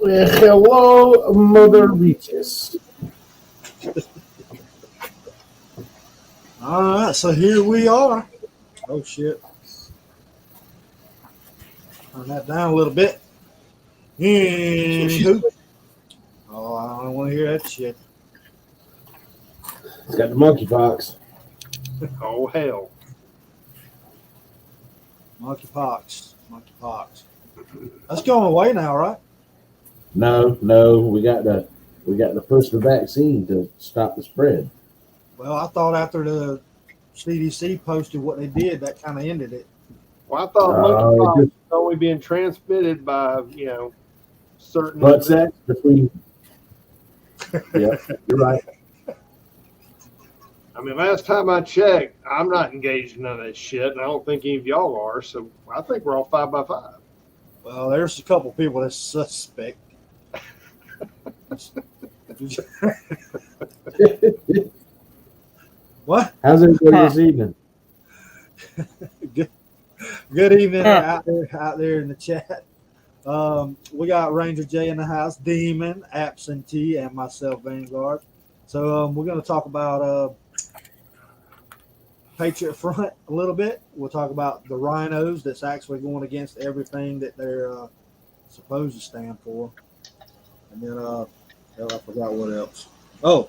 Well, hello, Mother Reaches. All right, so here we are. Oh shit! Turn that down a little bit. Anywho, oh, I don't want to hear that shit. It's got the monkeypox. Oh hell! Monkeypox. That's going away now, right? No, we got to push the vaccine to stop the spread. Well, I thought after the CDC posted what they did, that kind of ended it. Well, I thought monkeypox was only being transmitted by certain. Butt sex between. Yeah, you're right. I mean, last time I checked, I'm not engaged in none of that shit, and I don't think any of y'all are. So I think we're all 5 by 5. Well, there's a couple people that suspect. What? How's everybody this evening? Good evening out there in the chat. We got Ranger J in the house, Demon, Absentee, and myself, Vanguard. So we're going to talk about Patriot Front a little bit. We'll talk about the Rhinos that's actually going against everything that they're supposed to stand for. And then, I forgot what else. Oh,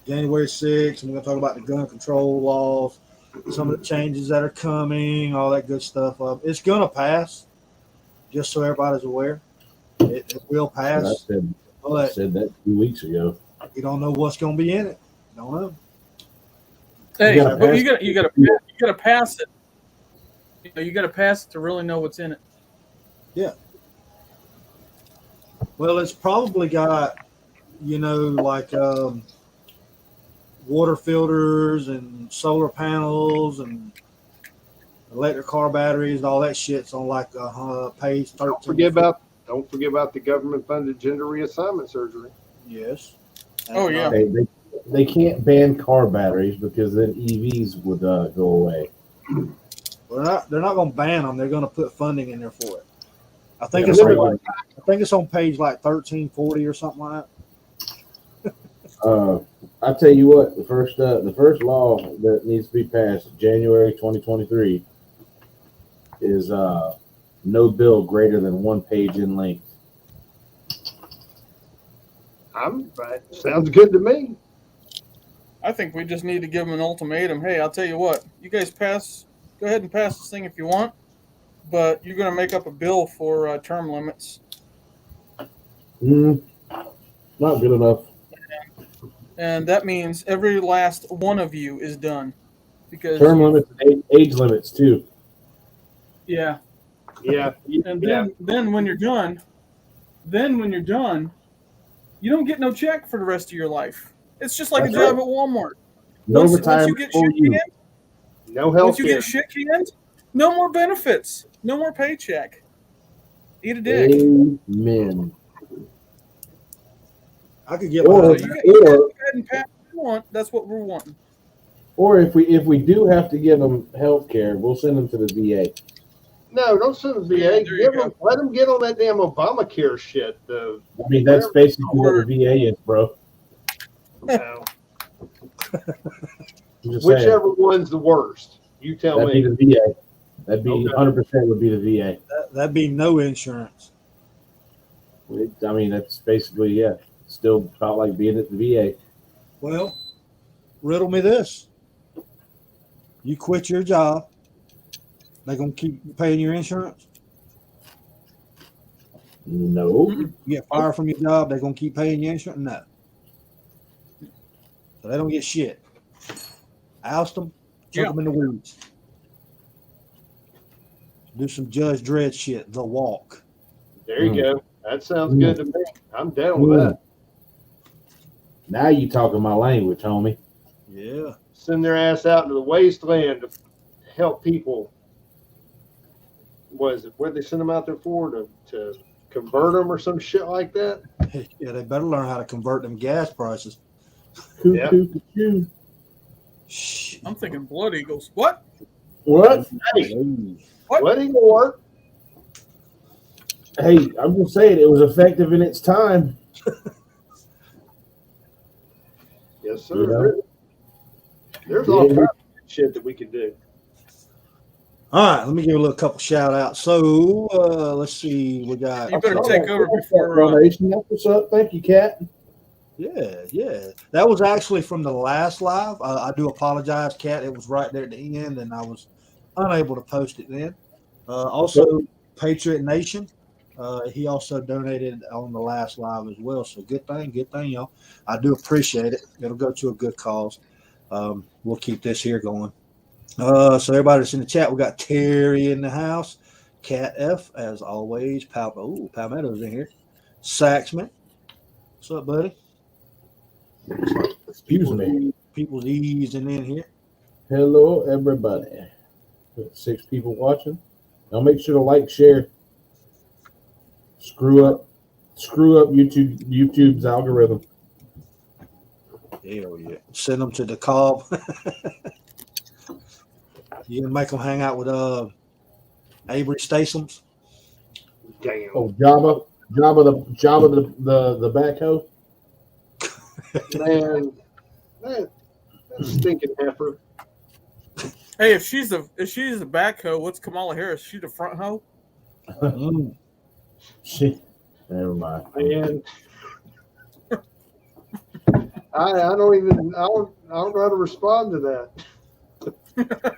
January 6th, and we're going to talk about the gun control laws, some of the changes that are coming, all that good stuff. It's going to pass, just so everybody's aware. It will pass. I said that 2 weeks ago. You don't know what's going to be in it. You don't know. Hey, you gotta pass it. You gotta pass it to really know what's in it. Yeah. Well, it's probably got, like water filters and solar panels and electric car batteries and all that shit's on like page 13. Don't forget about the government-funded gender reassignment surgery. Yes. Oh yeah. They can't ban car batteries because then EVs would go away. Well, they're not going to ban them. They're going to put funding in there for it. I think it's on page like 1340 or something like that. I tell you what, the first law that needs to be passed January 2023 is no bill greater than 1 page in length. Sounds good to me. I think we just need to give them an ultimatum. Hey, I'll tell you what, you guys go ahead and pass this thing if you want, but you're going to make up a bill for term limits. Not good enough. And that means every last one of you is done. Because term limits and age limits too. Yeah. Yeah. And then when you're done, you don't get no check for the rest of your life. It's just like a job at Walmart. Once you get shit canned, no health. Once you get shit canned, no more benefits, no more paycheck. Eat a dick. Amen. I could get you go ahead and pass what you want. That's what we're wanting. Or if we do have to give them health care, we'll send them to the VA. No, don't send them to the VA. Let them get on that damn Obamacare shit. I mean, that's basically what the VA is, bro. No. Whichever one's the worst. You tell me. That'd be the VA. That'd be 100% would be the VA. That'd be no insurance. I mean, that's basically, still about like being at the VA. Well, riddle me this. You quit your job, they going to keep paying your insurance? No. You get fired from your job, they're going to keep paying your insurance? No. So they don't get shit. Oust them, chuck them in the weeds. Do some Judge Dredd shit, the walk. There you go. That sounds good to me. I'm down with that. Now you talking my language, homie. Yeah. Send their ass out into the wasteland to help people. What is it? What did they send them out there for? To convert them or some shit like that? Yeah, they better learn how to convert them gas prices. Yeah. I'm thinking Blood Eagles. What? What? Hey, Blood Eagle work. Hey, I'm just saying it was effective in its time. Yes, sir. You know? There's Yeah, all kinds of shit that we can do. All right, let me give a little couple shout outs. So let's see, we got You better Oh, take that over Cash App before. donation. That's what's up. Thank you, Kat. yeah. That was actually from the last live. I do apologize, Kat. It was right there at the end, and I was unable to post it then. Also, Patriot Nation. He also donated on the last live as well. So good thing, y'all. I do appreciate it. It'll go to a good cause. We'll keep this here going. So everybody that's in the chat, we got Terry in the house, Cat F as always. Palmetto's in here. Saxman, what's up, buddy? Excuse me. People's easing in here. Hello, everybody. 6 people watching. Now make sure to like, share. Screw up YouTube's algorithm. Hell yeah. Send them to the Cobb. You gonna make them hang out with Avery Stathams? Damn. Oh, Jabba the backhoe. Man, that stinking heifer. Hey, if she's the back hoe, what's Kamala Harris? She the front hoe? Never mind. Man, I don't know how to respond to that.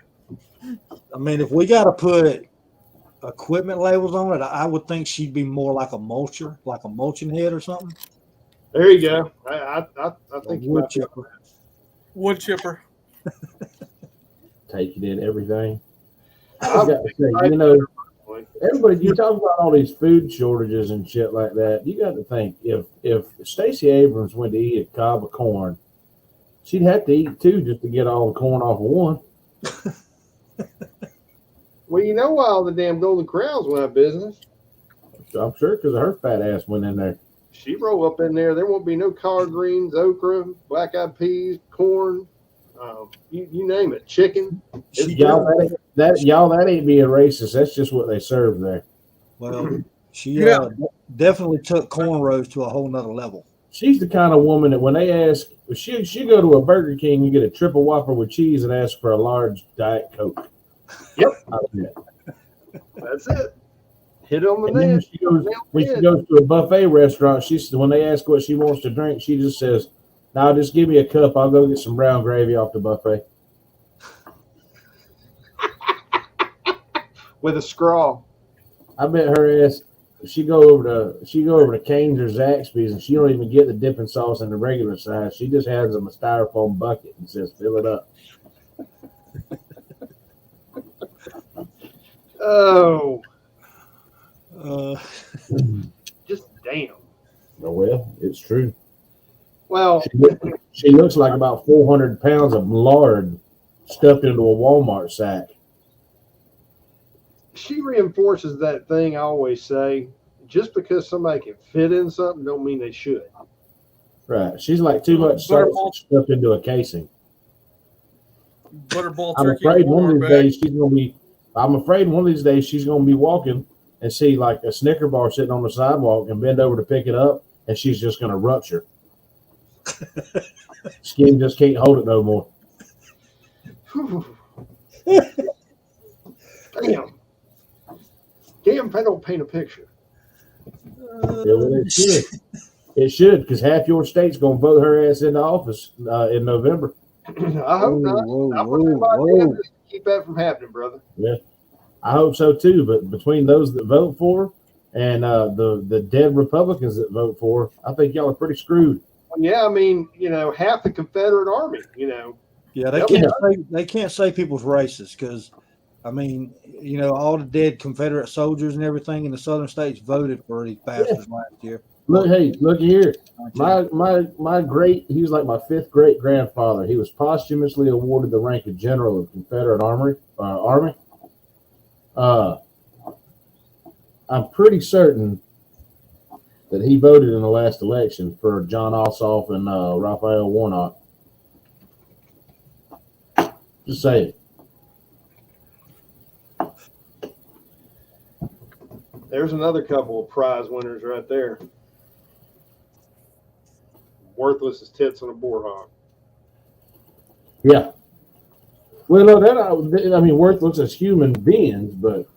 I mean, if we got to put equipment labels on it, I would think she'd be more like a mulcher, like a mulching head or something. There you go. I think you Wood might be chipper. Wood chipper. Taking in everything. I've got to say, you know, everybody, you talk about all these food shortages and shit like that. You got to think if Stacey Abrams went to eat a cob of corn, she'd have to eat 2 just to get all the corn off of one. Well, you know why all the damn Golden Corrals went out of business? I'm sure because her fat ass went in there. She roll up in there. There won't be no collard greens, okra, black-eyed peas, corn, you name it, chicken. Y'all, that ain't being racist. That's just what they serve there. Well, she Yeah. definitely took cornrows to a whole nother level. She's the kind of woman that when they ask, she go to a Burger King and get a triple Whopper with cheese and ask for a large Diet Coke. Yep. Yeah. That's it. Hit on the And then net. when she goes to a buffet restaurant, when they ask what she wants to drink, she just says, "No, just give me a cup. I'll go get some brown gravy off the buffet." With a straw. I bet her ass. She go over to Cane's or Zaxby's, and she don't even get the dipping sauce in the regular size. She just has them a styrofoam bucket and says, "Fill it up." Oh, just damn. Oh, well, it's true. Well, She looks like about 400 pounds of lard stuffed into a Walmart sack. she reinforces that thing I always say. Just because somebody can fit in something, don't mean they should. Right. She's like too much salt stuffed into a casing. Butterball I'm turkey. afraid one of these days she's gonna be walking and see like a Snicker bar sitting on the sidewalk and bend over to pick it up, and she's just gonna rupture. Skin just can't hold it no more. Damn. Damn if I don't paint a picture. It should, because half your state's gonna vote her ass into office in November. I hope not. I'll put in my damn to keep that from happening, brother. Yeah, I hope so too. But between those that vote for her and the dead Republicans that vote for her, I think y'all are pretty screwed. Yeah, I mean, half the Confederate Army, Yeah, they can't say people's races because, I mean, all the dead Confederate soldiers and everything in the southern states voted for these bastards last year. Look here. My great, he was like my 5th great grandfather. He was posthumously awarded the rank of General of Confederate Army. I'm pretty certain that he voted in the last election for John Ossoff and Raphael Warnock. Just say it. There's another couple of prize winners right there. Worthless as tits on a boar hog. Yeah. Well, no, that I mean, worthless as human beings, but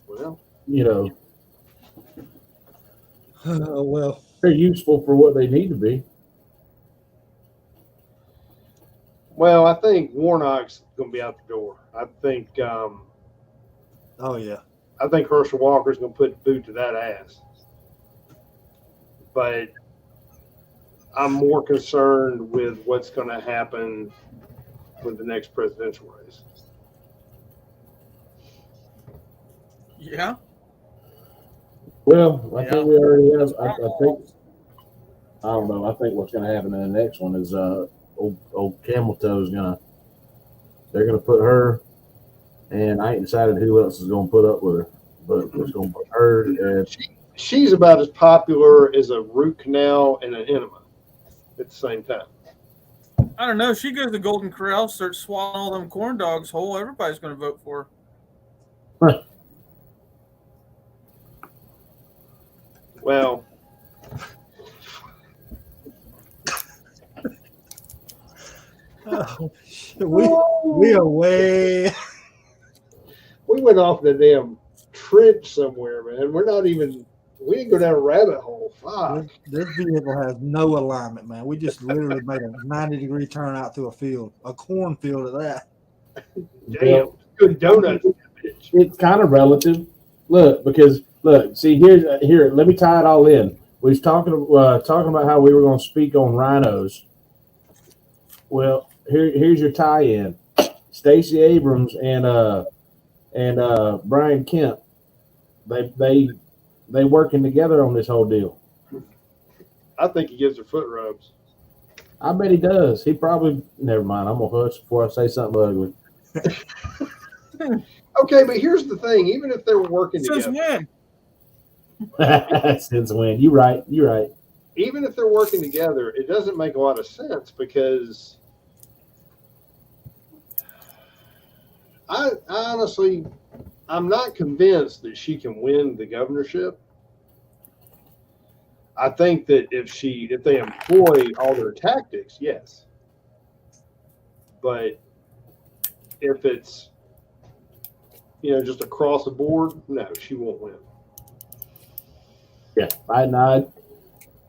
Well, you know, Well, they're useful for what they need to be. I think Warnock's going to be out the door. I think oh yeah. I think Herschel Walker's going to put boot to that ass. But I'm more concerned with what's going to happen with the next presidential race. Yeah. Well, I Yeah. think we already have. I think I don't know. I think what's going to happen in the next one is old Camel Toe's they're gonna put her, and I ain't decided who else is gonna put up with her, but it's gonna put her. And She's about as popular as a root canal and an enema at the same time. I don't know. She goes to Golden Corral, starts swallowing all them corn dogs whole. Everybody's going to vote for her. Well, we are way. we went off the damn trench somewhere, man. We didn't go down a rabbit hole. Fuck. This vehicle has no alignment, man. We just literally made a 90-degree turn out through a field, a cornfield at that. Damn. Good donuts. Bitch. it's kind of relative. See here. Let me tie it all in. We was talking about how we were going to speak on rhinos. Well, here's your tie-in. Stacey Abrams and Brian Kemp, they working together on this whole deal. I think he gives her foot rubs. I bet he does. He probably. Never mind. I'm gonna hush before I say something ugly. Okay, but here's the thing. Even if they were working Since together, when? Since when? You're right. even if they're working together, it doesn't make a lot of sense because I honestly, I'm not convinced that she can win the governorship. I think that if they employ all their tactics, yes. But if it's just across the board, no, she won't win. Yeah,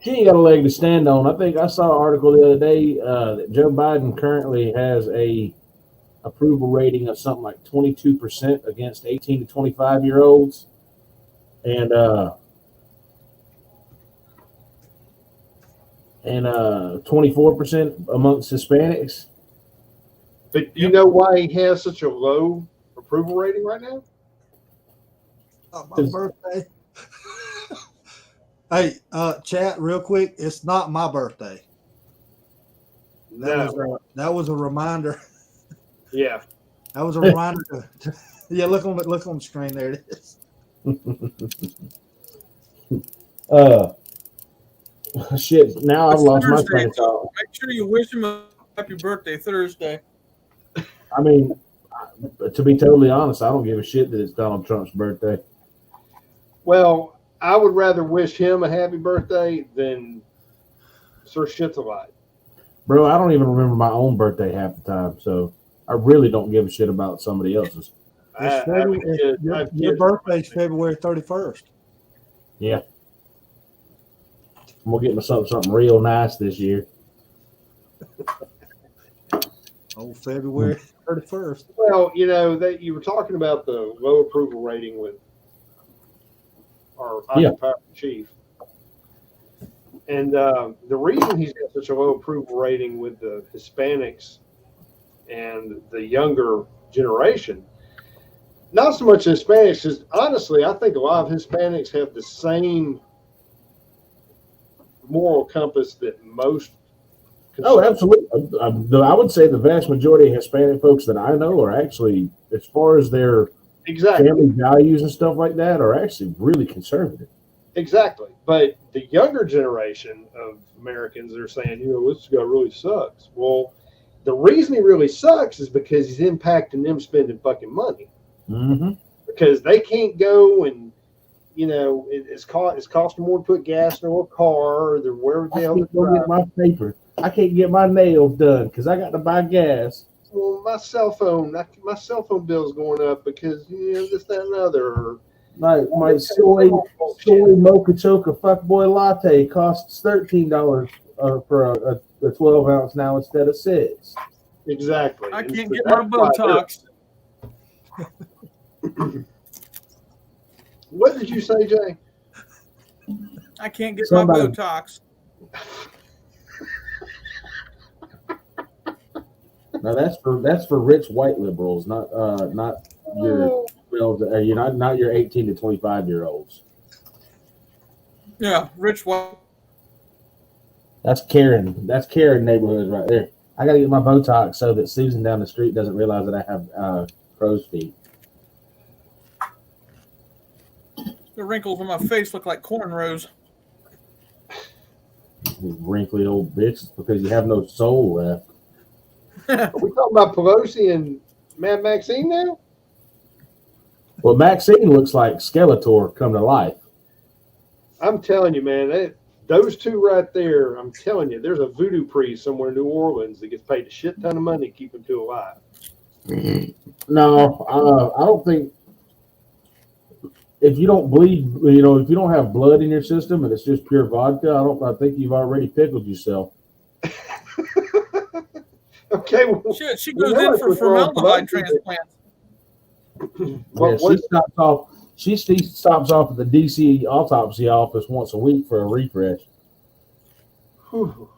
she ain't got a leg to stand on. I think I saw an article the other day that Joe Biden currently has a approval rating of something like 22% against 18 to 25-year-olds, and 24% amongst Hispanics. But you know why he has such a low approval rating right now? My birthday. Hey, chat, real quick. It's not my birthday. No. That was a reminder. Yeah. That was a reminder. Yeah, look on the screen. There it is. Shit. Now I've It's lost my Thursday, train of thought. Make sure you wish him a happy birthday Thursday. I mean, to be totally honest, I don't give a shit that it's Donald Trump's birthday. Well, I would rather wish him a happy birthday than Sir Shit's-a-Lot. Bro, I don't even remember my own birthday half the time, so I really don't give a shit about somebody else's. Your birthday's February 31st. Yeah. I'm going to get myself something real nice this year. Oh, February 31st. Well, that you were talking about the low approval rating with our occupier chief. And the reason he's got such a low approval rating with the Hispanics and the younger generation, not so much Hispanics, because honestly, I think a lot of Hispanics have the same moral compass that most. Oh, absolutely. I would say the vast majority of Hispanic folks that I know are actually, as far as their family values and stuff like that, are actually really conservative. Exactly. But the younger generation of Americans are saying, this guy really sucks. Well, the reason he really sucks is because he's impacting them spending fucking money. Mm-hmm. because they can't go and it's costing more to put gas in a car or they're wherever I the hell can't they're go get my paper. I can't get my nails done because I got to buy gas. well, my cell phone bill is going up because this, that, and other. My soy mocha choca fuckboy latte costs $13 for a 12 ounce now instead of $6. Exactly. I And can't so get my that's why Botox. What did you say, Jay? I can't get Somebody- my Botox. Now that's for rich white liberals, not your not your 18 to 25-year-olds. Yeah, rich white. That's Karen neighborhoods right there. I got to get my Botox so that Susan down the street doesn't realize that I have crow's feet. The wrinkles on my face look like cornrows. You wrinkly old bitch, because you have no soul left. Are we talking about Pelosi and Mad Maxine now? Well, Maxine looks like Skeletor come to life. I'm telling you, man, those two right there, I'm telling you, there's a voodoo priest somewhere in New Orleans that gets paid a shit ton of money to keep them two alive. No, I don't think. If you don't bleed, if you don't have blood in your system and it's just pure vodka, I think you've already pickled yourself. Okay, well, She goes in for formaldehyde transplants. She stops off at the DC autopsy office once a week for a refresh. Whew.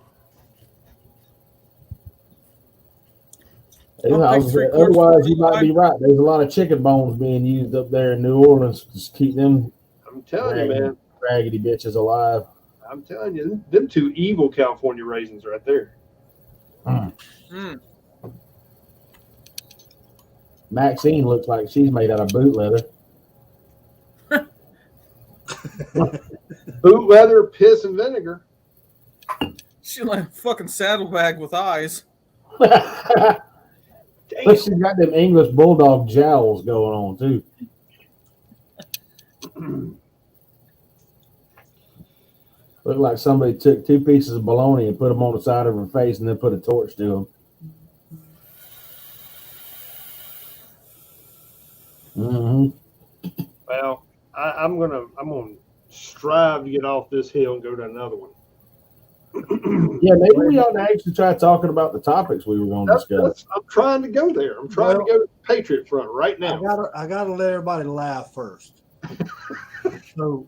Otherwise, you might be right. There's a lot of chicken bones being used up there in New Orleans to keep them. I'm telling you, man. Raggedy bitches alive. I'm telling you, them two evil California raisins right there. Maxine looks like she's made out of boot leather. Boot leather, piss, and vinegar. She's like a fucking saddlebag with eyes. But she's got them English bulldog jowls going on too. Look like somebody took 2 pieces of bologna and put them on the side of her face and then put a torch to them. Mm-hmm. Well, I'm gonna strive to get off this hill and go to another one. Yeah, maybe we ought to actually try talking about the topics we were going to discuss. I'm trying to go there. I'm trying to go to the Patriot front right now. I gotta let everybody laugh first. So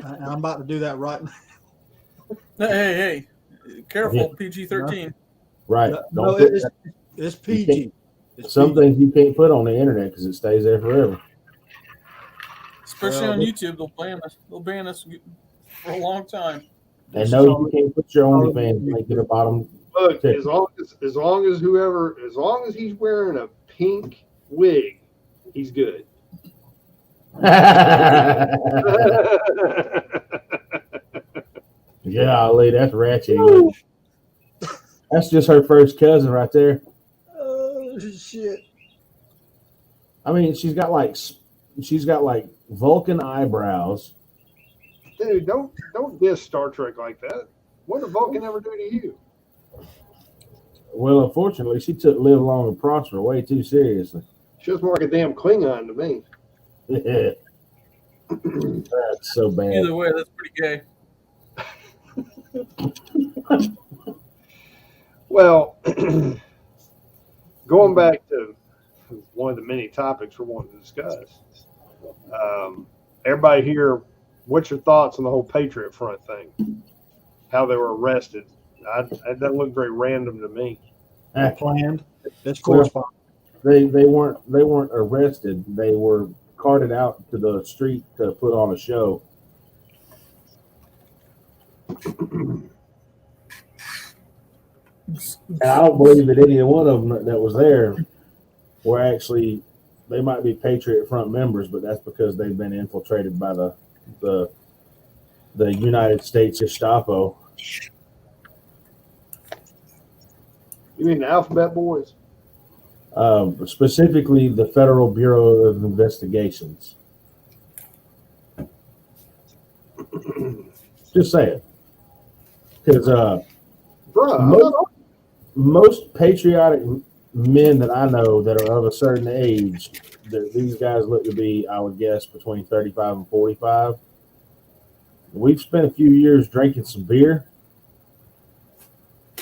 I'm about to do that right now. Hey, careful, PG-13. Right. No, it's PG. Some things you can't put on the internet because it stays there forever. Especially on YouTube, they'll ban us. They'll ban us for a long time. And no, you can't put your OnlyFans link at the bottom. Look, as long as he's wearing a pink wig, he's good. Golly, that's ratchet. That's just her first cousin right there. Oh shit! I mean, she's got like Vulcan eyebrows. Dude, don't diss Star Trek like that. What did Vulcan ever do to you? Well, unfortunately, she took Live Long and Prosper way too seriously. She was more like a damn Klingon to me. That's so bad. Either way, that's pretty gay. Well, going back to one of the many topics we're wanting to discuss, everybody here, what's your thoughts on the whole Patriot Front thing? How they were arrested? That doesn't look very random to me. Planned. It's corresponding. They weren't arrested. They were carted out to the street to put on a show. And I don't believe that any one of them that was there were actually. They might be Patriot Front members, but that's because they've been infiltrated by the United States Gestapo. You mean the Alphabet Boys? specifically the Federal Bureau of Investigations. Just say it, because most patriotic men that I know that are of a certain age, these guys look to be, I would guess, between 35 and 45. We've spent a few years drinking some beer,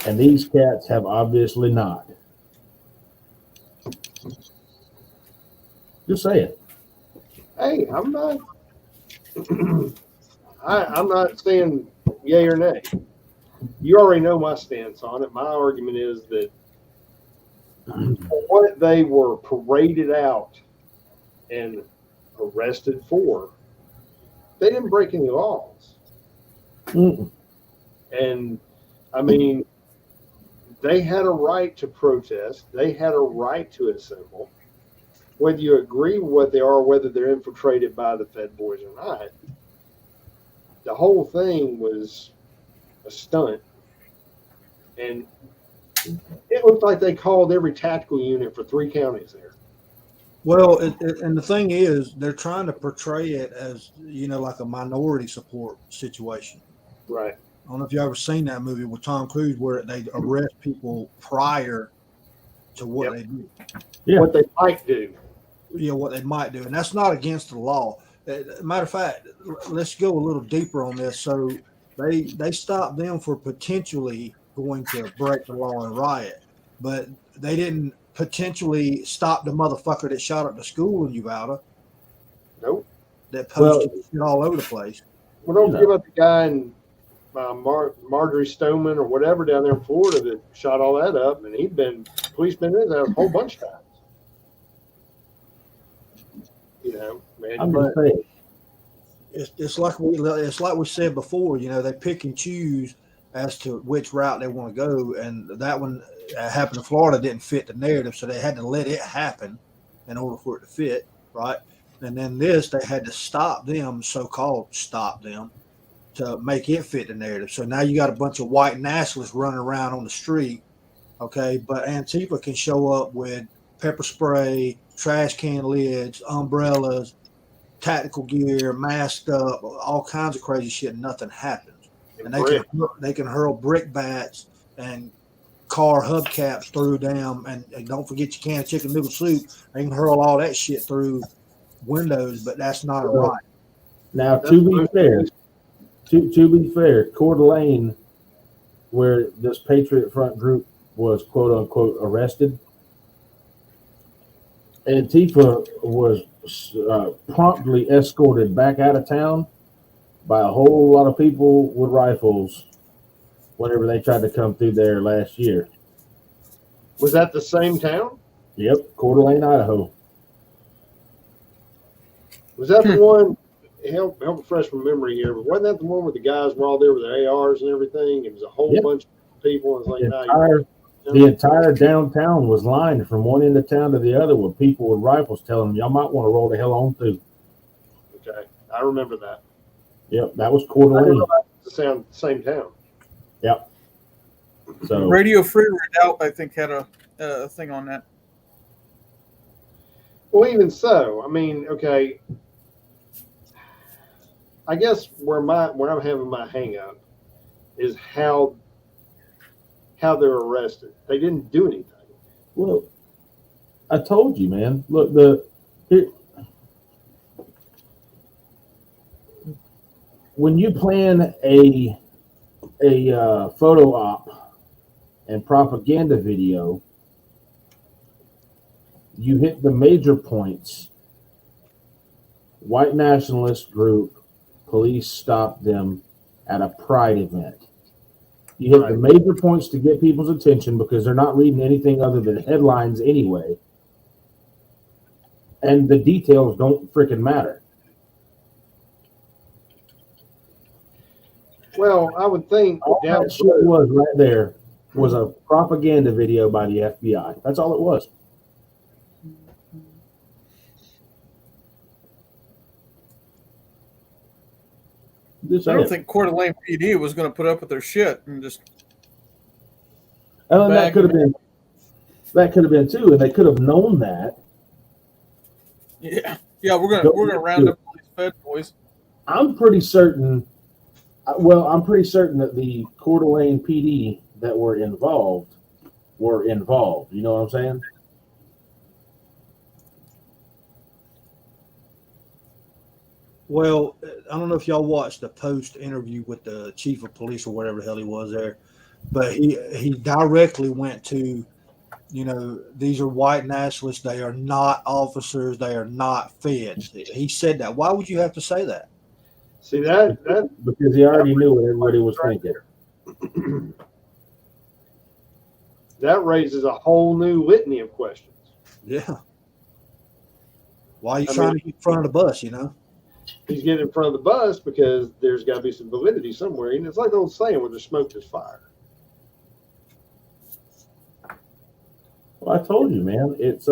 and these cats have obviously not. Just say it. Hey, I'm not. I'm not saying yay or nay. You already know my stance on it. My argument is that what they were paraded out and arrested for, they didn't break any laws. Mm-mm. And I mean, they had a right to protest. They had a right to assemble. Whether you agree with what they are, whether they're infiltrated by the Fed boys or not, the whole thing was a stunt. And it looked like they called every tactical unit for 3 counties there. Well, and the thing is, they're trying to portray it as, like a minority support situation. Right. I don't know if you ever seen that movie with Tom Cruise where they arrest people prior to what they do. Yeah. What they might do. What they might do. And that's not against the law. Matter of fact, let's go a little deeper on this. So they stopped them for potentially going to break the law and riot, but they didn't potentially stop the motherfucker that shot up the school in Uvalde. Nope. That posted shit all over the place. Well, don't forget about the guy in Marjorie Stoneman or whatever down there in Florida that shot all that up, and police been in his house a whole bunch of times. Man. I'm just saying. It's like we said before. They pick and choose as to which route they want to go, and that one happened in Florida didn't fit the narrative, so they had to let it happen in order for it to fit, right? And then they had to so-called stop them to make it fit the narrative. So now you got a bunch of white nationalists running around on the street, okay? But Antifa can show up with pepper spray, trash can lids, umbrellas, tactical gear, masked up, all kinds of crazy shit, and nothing happens. And they can hurl brick bats and car hubcaps through them, and don't forget your can of chicken noodle soup. They can hurl all that shit through windows, but that's not right. Now, to be fair, Coeur d'Alene, where this Patriot Front group was quote unquote arrested, Antifa was promptly escorted back out of town by a whole lot of people with rifles whenever they tried to come through there last year. Was that the same town? Yep, Coeur d'Alene, Idaho. Was that the one? Help refresh my memory here, but wasn't that the one where the guys were all there with their ARs and everything? It was a whole bunch of people. And it's like, the entire downtown was lined from one end of town to the other with people with rifles telling them, y'all might want to roll the hell on through. Okay, I remember that. Yep, that was Coeur d'Alene. The same town. Yep. So Radio Free Redoubt, I think, had a thing on that. Well, even so, I mean, okay. I guess where I'm having my hang up is how they're arrested. They didn't do anything. Well, I told you, man. Look, when you plan a photo op and propaganda video, you hit the major points. White nationalist group, police stopped them at a pride event. You hit the major points to get people's attention because they're not reading anything other than headlines anyway. And the details don't freaking matter. Well, I would think all that shit was right there was a propaganda video by the FBI. That's all it was. I don't think Coeur d'Alene PD was going to put up with their shit and just. That could have been. That could have been too, and they could have known that. Yeah, we're gonna round up all these Fed boys. I'm pretty certain. Well, I'm pretty certain that the Coeur d'Alene PD that were involved. You know what I'm saying? Well, I don't know if y'all watched the Post interview with the chief of police or whatever the hell he was there, but he directly went to, these are white nationalists. They are not officers. They are not feds. He said that. Why would you have to say that? See that Because he already knew what everybody was thinking. That raises a whole new litany of questions. Yeah. Why are you trying to get in front of the bus? He's getting in front of the bus because there's got to be some validity somewhere, and it's like the old saying, "Where there's smoke, there's fire." Well, I told you, man. It's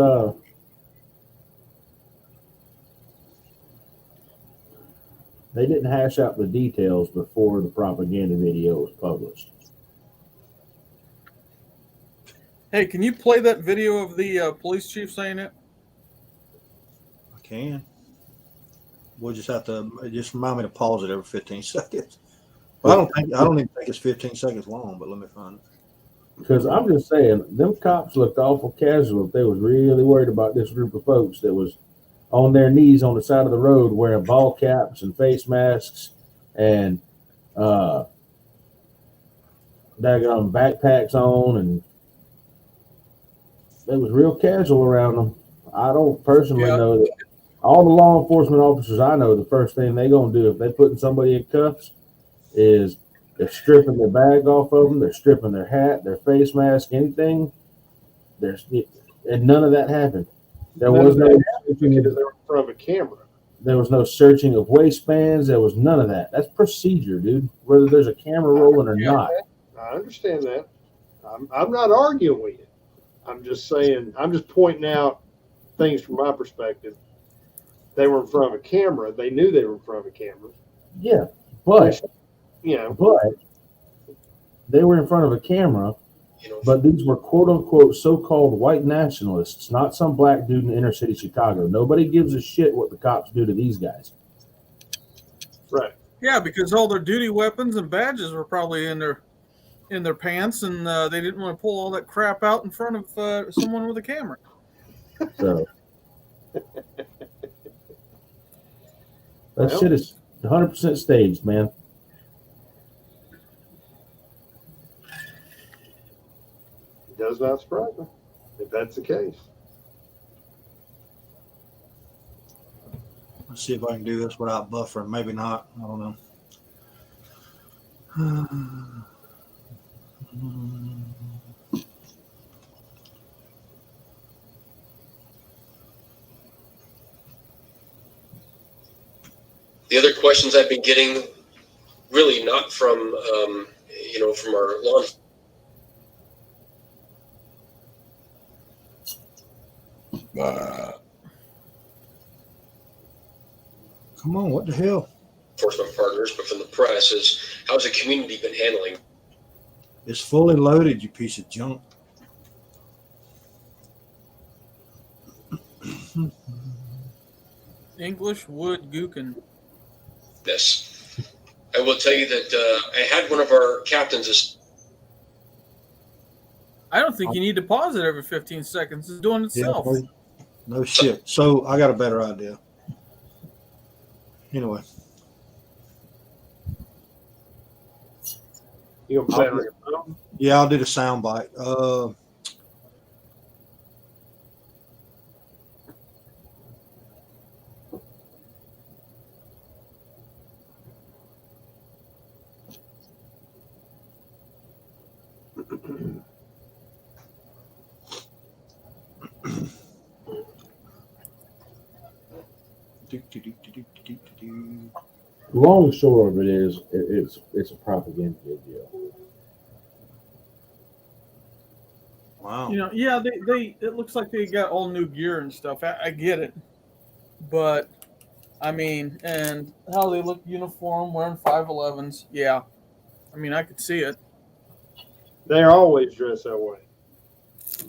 they didn't hash out the details before the propaganda video was published. Hey, can you play that video of the police chief saying it? I can. We'll just have to remind me to pause it every 15 seconds. Well, I don't even think it's 15 seconds long, but let me find it. Because I'm just saying, them cops looked awful casual if they was really worried about this group of folks that was on their knees on the side of the road wearing ball caps and face masks and daggone backpacks on, and they was real casual around them. I don't personally know that all the law enforcement officers I know, the first thing they gonna do if they putting somebody in cuffs is they're stripping their bag off of them, they're stripping their hat, their face mask, anything. And none of that happened. There was no because they were in front of a camera. There was no searching of waistbands. There was none of that. That's procedure, dude. Whether there's a camera rolling or not. I understand that. I'm not arguing with you. I'm just saying. I'm just pointing out things from my perspective. They were in front of a camera. They knew they were in front of a camera. Yeah, but but they were in front of a camera. But these were quote unquote so-called white nationalists, not some black dude in inner city Chicago. Nobody gives a shit what the cops do to these guys. Right. Yeah, because all their duty weapons and badges were probably in their pants, and they didn't want to pull all that crap out in front of someone with a camera. So that shit is 100% staged, man. Does not surprise me if that's the case. Let's see if I can do this without buffering. Maybe not. I don't know. The other questions I've been getting, really not from from our law. Come on, what the hell? Enforcement partners, but from the press is how's the community been handling? It's fully loaded, you piece of junk. English wood gookin. This. I will tell you that I had one of our captains. I don't think you need to pause it every 15 seconds. It's doing itself. Yeah, no shit. So I got a better idea. Anyway. You gonna play it on your phone? Yeah, I'll do the sound bite. Long and short of it is, it's a propaganda video. Wow. Yeah, they it looks like they got all new gear and stuff. I get it, but I mean, and how they look uniform, wearing 511s. Yeah, I mean, I could see it. They're always dressed that way.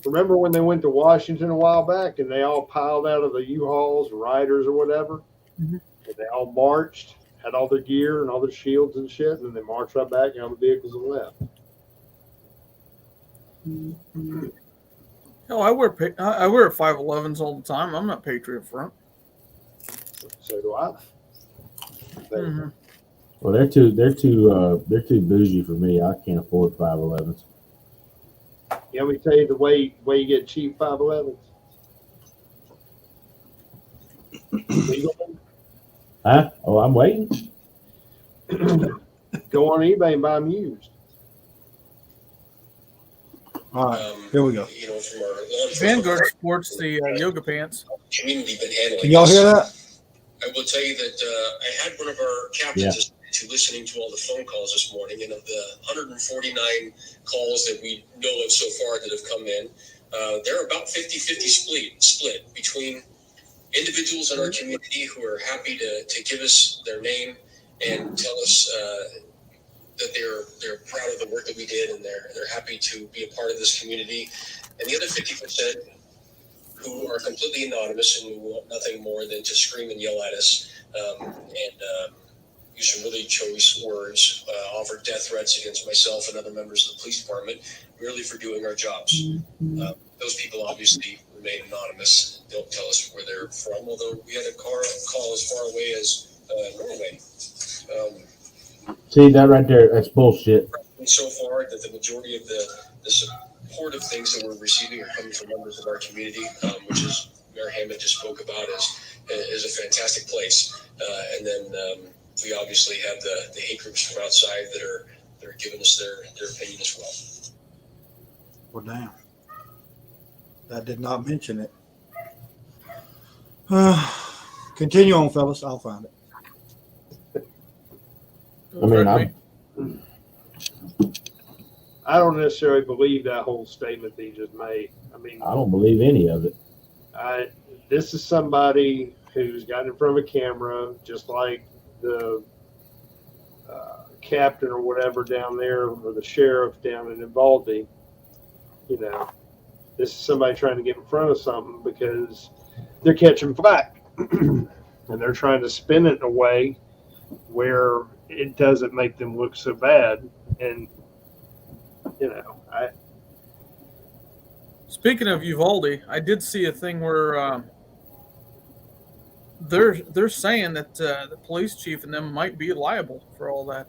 Remember when they went to Washington a while back and they all piled out of the U-Hauls, riders or whatever, Mhm. and they all marched, had all their gear and all their shields and shit, and then they marched right back on the vehicles and left. Hell, I wear 511s all the time. I'm not Patriot front. So do I. But Mm-hmm. Well, they're too bougie for me. I can't afford 511s. you want me to tell you the way you get cheap 511s? Legally? Huh? Oh, I'm waiting. Go on eBay and buy them used. All right, here we go. You know, from our law enforcement Vanguard sports the yoga pants. community been handling. Can y'all this. hear that? I will tell you that I had one of our captains to listening to all the phone calls this morning, and of the 149 calls that we know of so far that have come in, they're about 50-50 split between individuals in our community who are happy to give us their name and tell us that they're proud of the work that we did, and they're happy to be a part of this community, and the other 50% who are completely anonymous and who want nothing more than to scream and yell at us and use some really choice words, offer death threats against myself and other members of the police department, merely for doing our jobs. Those people obviously remain anonymous, don't tell us where they're from, although we had a call as far away as Norway. See that right there? That's bullshit. And so far that the majority of the supportive things that we're receiving are coming from members of our community, which is Mayor Hammond just spoke about is a fantastic place. And then we obviously have the hate groups from outside that are giving us their opinion as well. Well, damn. That did not mention it. Continue on, fellas. I'll find it. I don't necessarily believe that whole statement that he just made. I mean, I don't believe any of it. This is somebody who's gotten in front of a camera, just like the captain or whatever down there, or the sheriff down in Uvalde. You know, this is somebody trying to get in front of something because they're catching flack, and they're trying to spin it in a way where it doesn't make them look so bad. And you know, Speaking of Uvalde, I did see a thing where they're saying that the police chief and them might be liable for all that.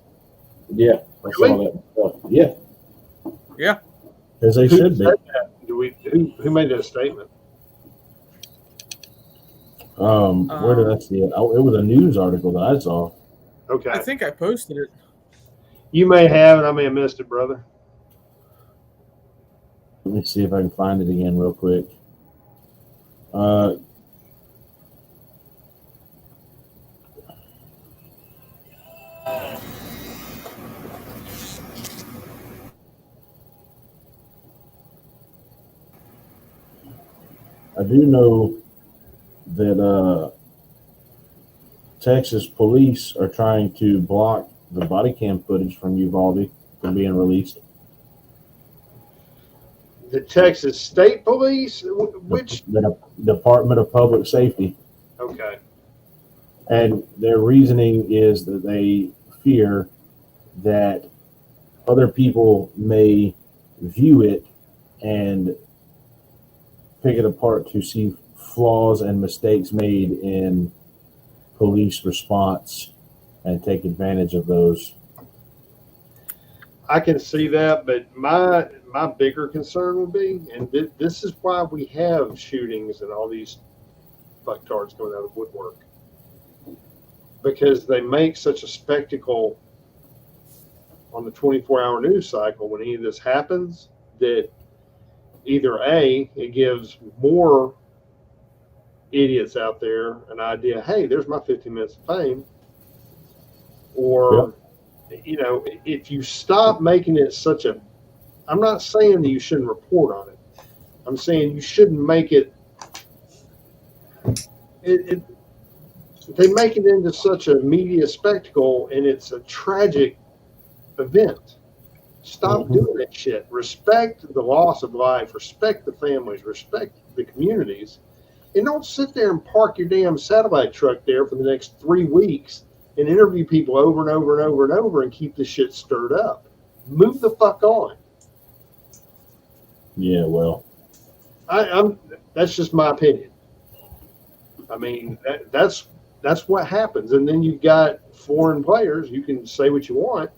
Yeah, I saw that stuff. Yeah, Yeah. as they should be. Who made that statement? Where did I see it? Oh, it was a news article that I saw. Okay, I think I posted it. you may have, and I may have missed it, brother. Let me see if I can find it again real quick. I do know that Texas police are trying to block the body cam footage from Uvalde from being released. The Texas State Police, which The Department of Public Safety. okay, And their reasoning is that they fear that other people may view it and pick it apart to see flaws and mistakes made in police response and take advantage of those. I can see that, but my bigger concern would be, and this is why we have shootings and all these fucktards going out of the woodwork, because they make such a spectacle on the 24-hour news cycle when any of this happens that either A, it gives more idiots out there an idea, hey, there's my 15 minutes of fame, or you know, if you stop making it such a, I'm not saying that you shouldn't report on it. I'm saying you shouldn't make it, they make it into such a media spectacle, and it's a tragic event. Stop doing that shit. Respect the loss of life. Respect the families. Respect the communities. And don't sit there and park your damn satellite truck there for the next 3 weeks and interview people over and over and over and over and keep this shit stirred up. Move the fuck on. Yeah, well, I'm. That's just my opinion. I mean, that's what happens. And then you've got foreign players. You can say what you want,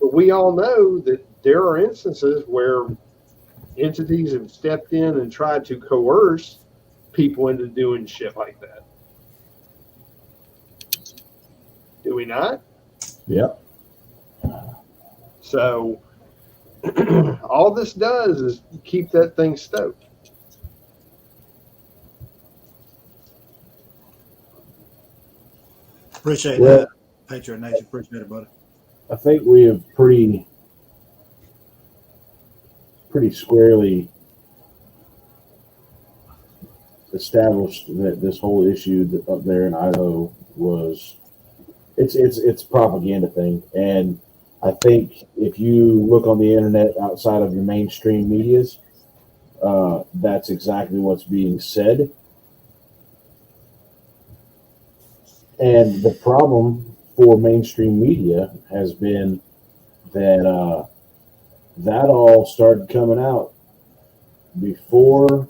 but we all know that there are instances where entities have stepped in and tried to coerce people into doing shit like that. Do we not? yeah. So all this does is keep that thing stoked. Appreciate Well, that, Patriot Nation. Appreciate it, buddy. I think we have pretty squarely established that this whole issue up there in Idaho was it's propaganda thing. And I think if you look on the internet outside of your mainstream medias, that's exactly what's being said. And the problem for mainstream media has been that that all started coming out before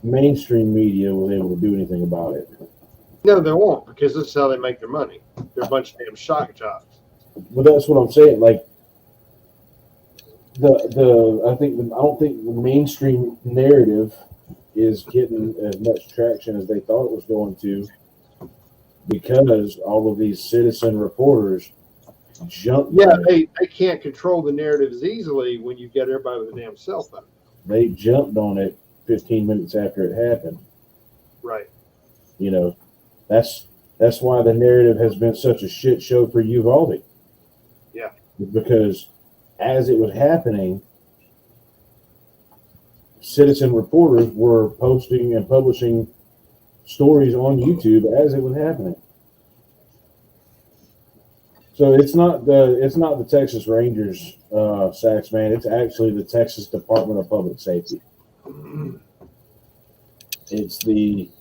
mainstream media was able to do anything about it. No, they won't, because this is how they make their money. They're a bunch of damn shock jobs. But that's what I'm saying. Like I don't think the mainstream narrative is getting as much traction as they thought it was going to, because all of these citizen reporters jumped. Yeah, they can't control the narratives easily when you get everybody with a damn cell phone. They jumped on it 15 minutes after it happened. Right. You know, that's why the narrative has been such a shit show for Uvalde. Yeah. Because as it was happening, citizen reporters were posting and publishing stories on YouTube as it was happening. So it's not the Texas Rangers, Sax, man. It's actually the Texas Department of Public Safety. It's the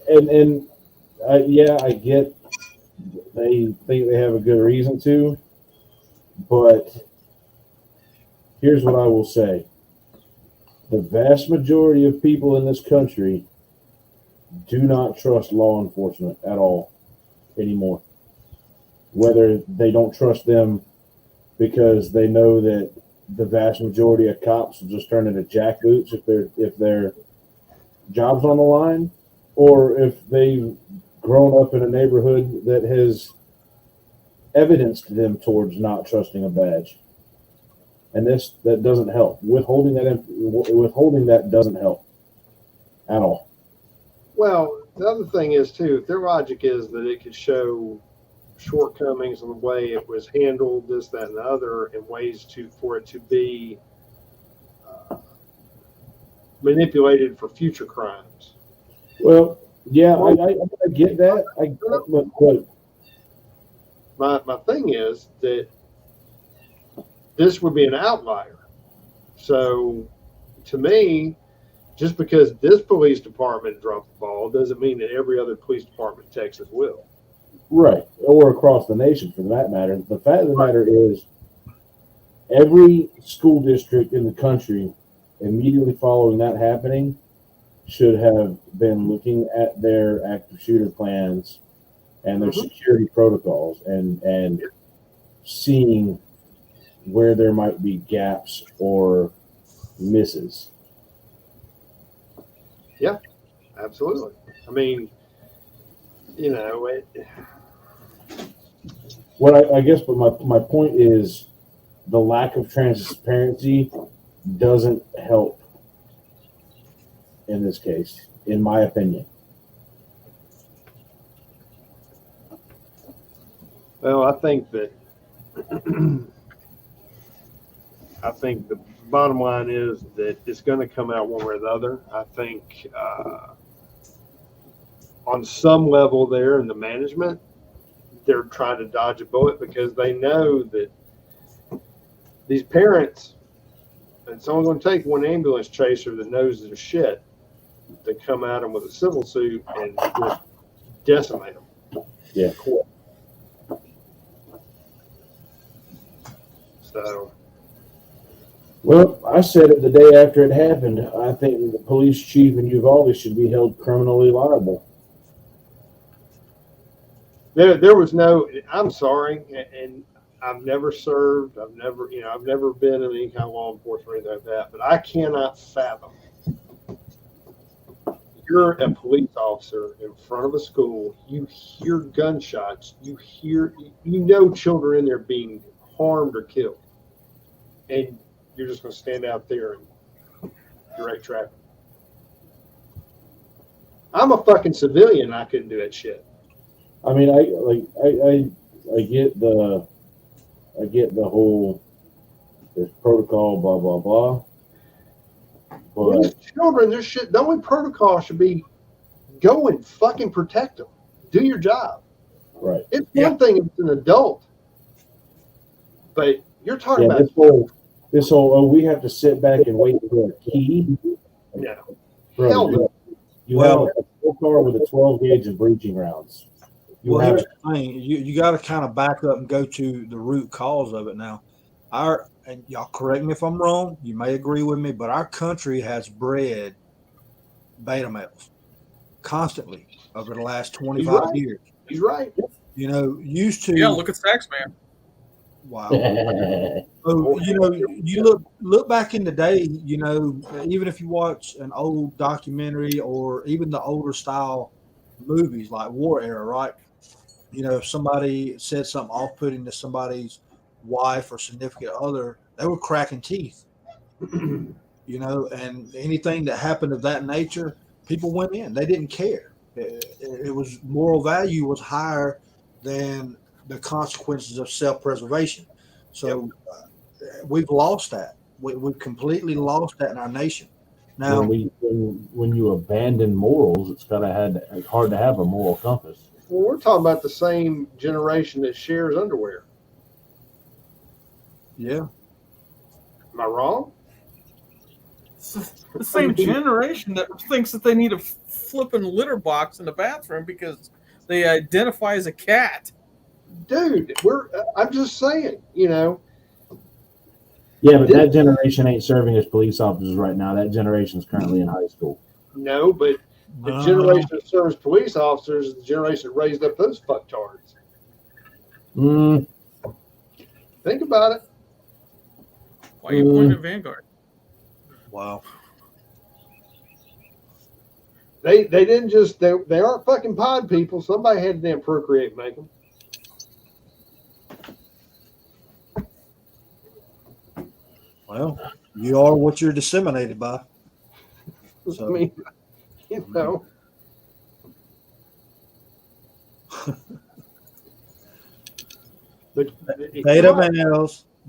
and I get they think they have a good reason to, but here's what I will say. The vast majority of people in this country do not trust law enforcement at all anymore. Whether they don't trust them because they know that the vast majority of cops will just turn into jackboots if their job's on the line, or if they've grown up in a neighborhood that has evidenced them towards not trusting a badge. And that doesn't help. Withholding that doesn't help at all. Well, the other thing is too, if their logic is that it could show shortcomings in the way it was handled, this, that, and the other, and ways for it to be manipulated for future crimes. Well, yeah, I get that. But my thing is that this would be an outlier. So, to me, just because this police department dropped the ball doesn't mean that every other police department in Texas will. Right, or across the nation for that matter. The fact of the matter is, every school district in the country, immediately following that happening, should have been looking at their active shooter plans and their security protocols and seeing where there might be gaps or misses. Yeah, absolutely. I mean, you know, I guess, but my point is the lack of transparency doesn't help in this case, in my opinion. Well, I think that the bottom line is that it's going to come out one way or the other. I think on some level there in the management, they're trying to dodge a bullet because they know that these parents, it's only going to take one ambulance chaser that knows their shit to come at them with a civil suit and just decimate them. Yeah. Cool. So, Well, I said it the day after it happened. I think the police chief in Uvalde should be held criminally liable. there was no. I'm sorry, and I've never served. I've never been in any kind of law enforcement or anything like that. But I cannot fathom. You're a police officer in front of a school. You hear gunshots. You know children in there being harmed or killed, and you're just going to stand out there and direct traffic. I'm a fucking civilian. And I couldn't do that shit. I mean, I get the whole there's protocol, blah blah blah. But These children, their shit. The only protocol should be go and fucking protect them. Do your job. right, It's one thing if it's an adult, but you're talking yeah, about this whole we have to sit back and wait for a key. no. Bro, Hell no. you have a patrol car with a 12 gauge of breaching rounds. Here's the thing: you got to kind of back up and go to the root cause of it. Now, and y'all correct me if I'm wrong. You may agree with me, but our country has bred beta males constantly over the last 25 years. He's right. Used to. Yeah, look at Saxman. Wow. So, you look back in the day, even if you watch an old documentary or even the older style movies like War Era, right? If somebody said something off-putting to somebody's wife or significant other, they were cracking teeth. And anything that happened of that nature, people went in. They didn't care. It was moral value was higher than the consequences of self-preservation. So we've lost that. We've completely lost that in our nation. Now, when you abandon morals, it's hard to have a moral compass. Well, we're talking about the same generation that shares underwear. yeah, Am I wrong? The same generation that thinks that they need a flipping litter box in the bathroom because they identify as a cat. Dude, I'm just saying, Yeah, but that generation ain't serving as police officers right now. That generation's currently in high school. No, but the generation that serves police officers is the generation that raised up those fucktards. Think about it. Why are you pointing at Vanguard? wow. They didn't just they aren't fucking pod people. Somebody had to damn procreate, make them. Well, you are what you're disseminated by. So. I mean,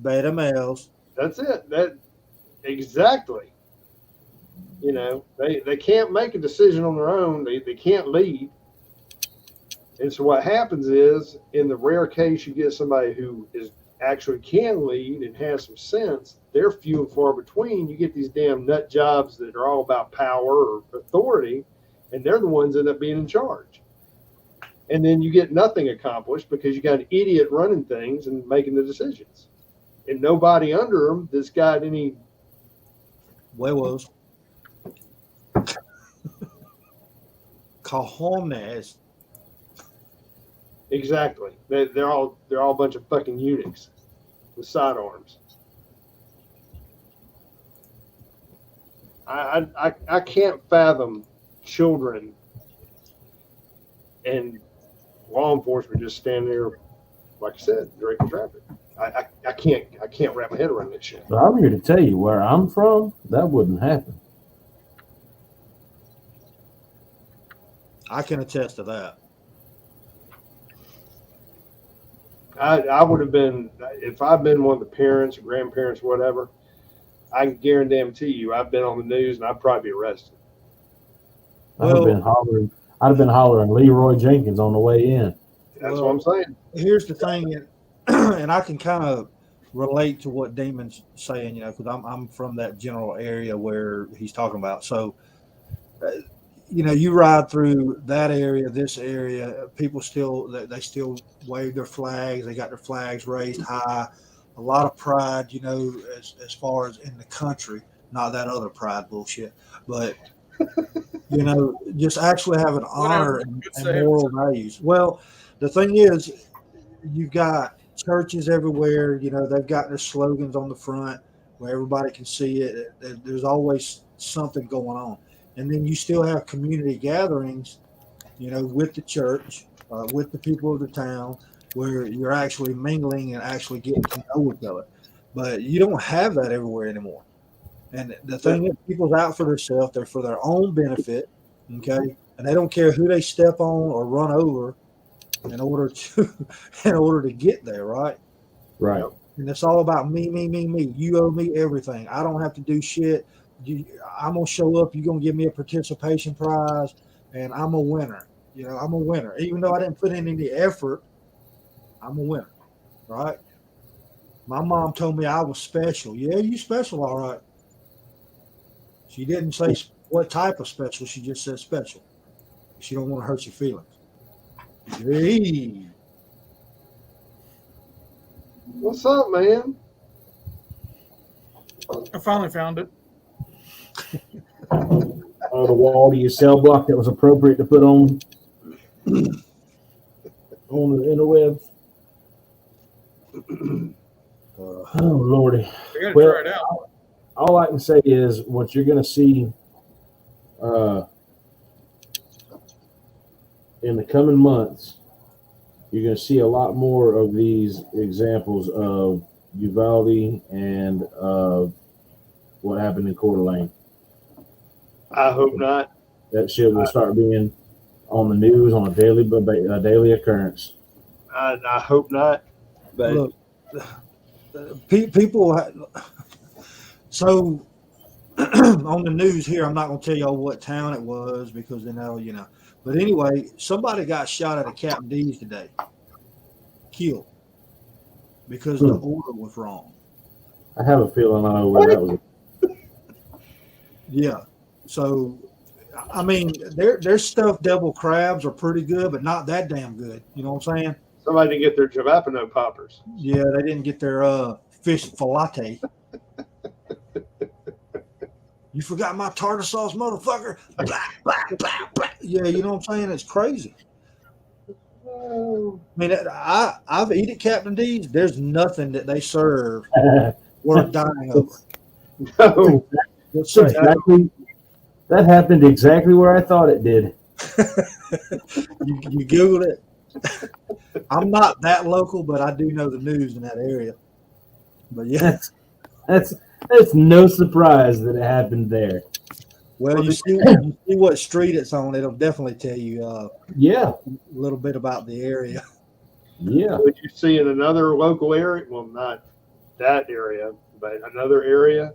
Beta males. That's it. Exactly. They can't make a decision on their own. They can't lead. And so what happens is, in the rare case you get somebody who actually can lead and has some sense, they're few and far between. You get these damn nut jobs that are all about power or authority, and they're the ones that end up being in charge. And then you get nothing accomplished because you got an idiot running things and making the decisions, and nobody under them that's got any huevos, cojones. Exactly. They're all a bunch of fucking eunuchs with sidearms. I can't fathom children and law enforcement just standing there, like I said, directing traffic. I can't wrap my head around that shit. But I'm here to tell you, where I'm from, that wouldn't happen. I can attest to that. I would have been, if I'd been one of the parents or grandparents or whatever, I can guarantee you I've been on the news and I'd probably be arrested. I'd have been hollering Leroy Jenkins on the way in. That's what I'm saying. Here's the thing, and I can kind of relate to what Demon's saying, because I'm from that general area where he's talking about. So, you ride through that area, this area, people they still wave their flags. They got their flags raised high. A lot of pride, as far as in the country, not that other pride bullshit, but just actually having honor and moral values. Well, the thing is, you've got churches everywhere. They've got their slogans on the front where everybody can see it. There's always something going on. And then you still have community gatherings, with the church, with the people of the town, where you're actually mingling and actually getting to know each other. But you don't have that everywhere anymore. And the thing is, people's out for themselves. They're for their own benefit, okay? And they don't care who they step on or run over in order to get there, right? Right. And it's all about me. You owe me everything. I don't have to do shit. I'm gonna show up. You're gonna give me a participation prize, and I'm a winner. I'm a winner. Even though I didn't put in any effort, I'm a winner, right? My mom told me I was special. Yeah, you special, all right. She didn't say what type of special. She just said special. She don't want to hurt your feelings. Hey. What's up, man? I finally found it. On the wall to your cell block that was appropriate to put on the interwebs. Oh, Lordy. We got to try it out. All I can say is what you're going to see in the coming months, you're going to see a lot more of these examples of Uvalde and what happened in Coeur d'Alene. I hope not. That shit will start being on the news on a daily occurrence. I hope not. But look, people. So on the news here, I'm not going to tell y'all what town it was because But anyway, somebody got shot at a Captain D's today, killed because the order was wrong. I have a feeling I know where that was. Yeah. So, I mean, their stuffed devil crabs are pretty good, but not that damn good. You know what I'm saying? Somebody didn't get their jalapeno poppers. Yeah, they didn't get their fish fillet. You forgot my tartar sauce, motherfucker. Blah, blah, blah, blah. Yeah, you know what I'm saying? It's crazy. I mean, I've eaten at Captain D's. There's nothing that they serve worth dying over. No. Exactly. That happened exactly where I thought it did. You Googled it. I'm not that local, but I do know the news in that area. But yeah, that's no surprise that it happened there. Well, you see what street it's on. It'll definitely tell you. A little bit about the area. Yeah. Would you see in another local area? Well, not that area, but another area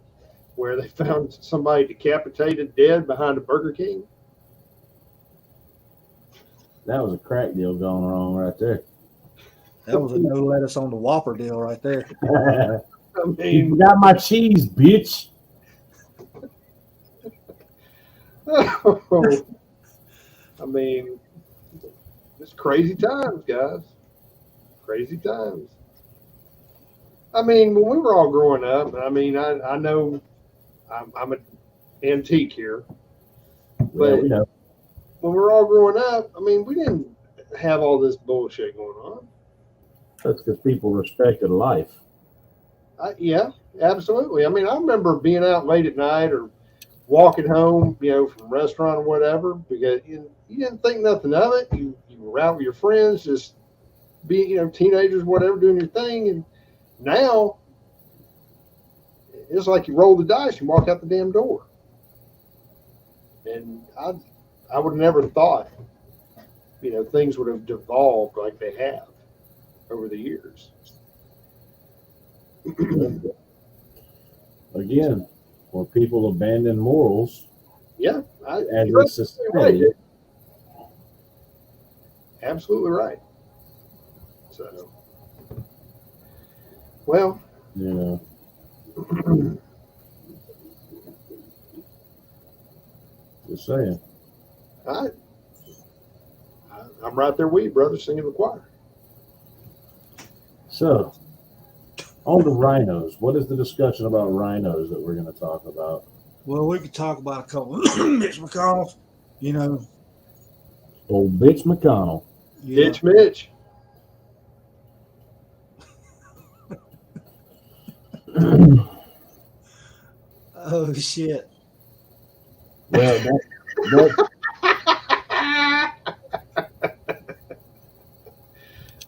where they found somebody decapitated dead behind a Burger King? That was a crack deal going wrong right there. That was a no lettuce on the Whopper deal right there. I mean, you got my cheese, bitch. I mean, it's crazy times, guys. Crazy times. I mean, when we were all growing up, I mean, I know I'm an antique here, but yeah, when we were all growing up, I mean, we didn't have all this bullshit going on. That's because people respected life. Yeah, absolutely. I mean, I remember being out late at night or walking home, from a restaurant or whatever, because you didn't think nothing of it. You were out with your friends, just being, teenagers, whatever, doing your thing. And now it's like you roll the dice, you walk out the damn door. And I would have never thought, things would have devolved like they have over the years. Again, when people abandon morals, yeah, as a society, absolutely right. So, well, Yeah. Just saying. I'm right there with you, brother, singing the choir. So, on the rhinos, what is the discussion about rhinos that we're going to talk about? Well, we could talk about a couple Mitch McConnell, you know. Old bitch McConnell. Yeah. Ditch Mitch. Oh shit. Well, that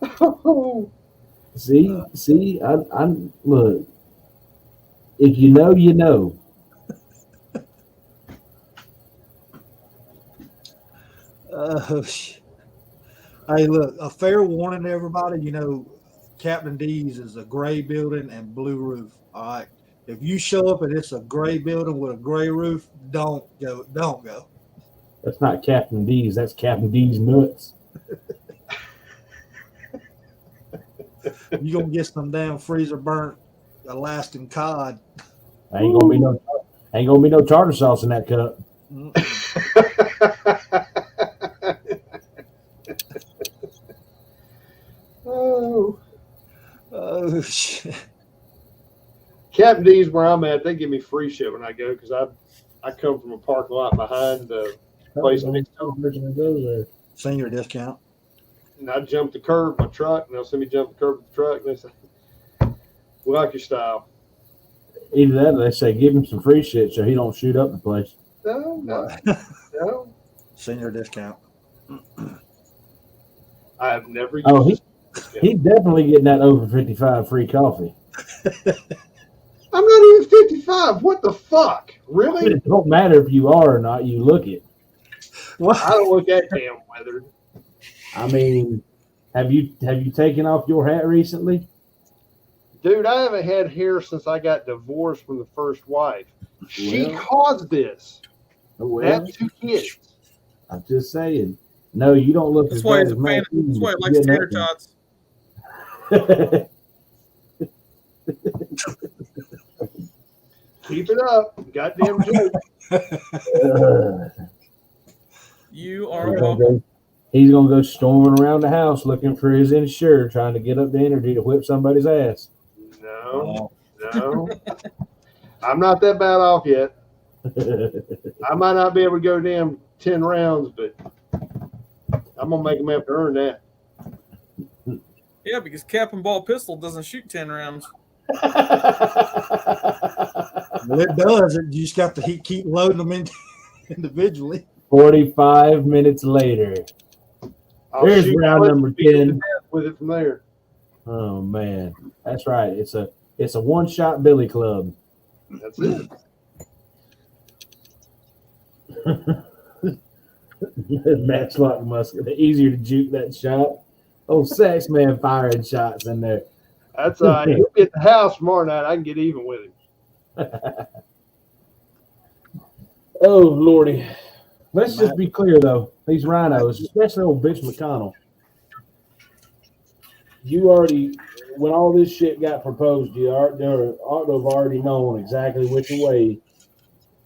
Oh, see, I'm look. If you know, you know. Oh shit. Hey, look, a fair warning to everybody. You know, Captain D's is a gray building and blue roof. All right. If you show up and it's a gray building with a gray roof, don't go. Don't go. That's not Captain D's. That's Captain D's nuts. You're gonna get some damn freezer burnt Alaskan cod. Ain't gonna be no tartar sauce in that cup. Oh shit. Captain D's where I'm at. They give me free shit when I go because I come from a parking lot behind the place next door. Senior discount. And I jump the curb with my truck, and they'll see me jump the curb with the truck, and they say, "We like your style." Either that, or they say give him some free shit so he don't shoot up the place. No. Senior discount. I have never used Oh, this. he's definitely getting that over 55 free coffee. I'm not even 55. What the fuck? Really? It don't matter if you are or not. You look it. What? I don't look that damn weathered. I mean, have you taken off your hat recently? Dude, I haven't had hair since I got divorced from the first wife. She Well. caused this. Well, Have 2 kids. I'm just saying. No, you don't look That's as why bad he's as a fan. Maxine. That's why he likes tater tots. Keep it up. Goddamn joke. You are welcome. He's gonna go storming around the house looking for his insurer, trying to get up the energy to whip somebody's ass. No. I'm not that bad off yet. I might not be able to go damn 10 rounds, but I'm going to make them have to earn that. Yeah, because cap and ball pistol doesn't shoot 10 rounds. Well, it does. You just got to keep loading them individually. 45 minutes later. Here's shoot round one number to beat 10. them to death with it from there. Oh man, that's right. It's a one-shot billy club. That's it. Matchlock musket. Easier to juke that shot. Old sex man firing shots in there. That's he'll be at the house tomorrow night. I can get even with him. Oh Lordy. Let's just be clear though. These rhinos, especially old bitch McConnell. You already, when all this shit got proposed, you ought to have already known exactly which way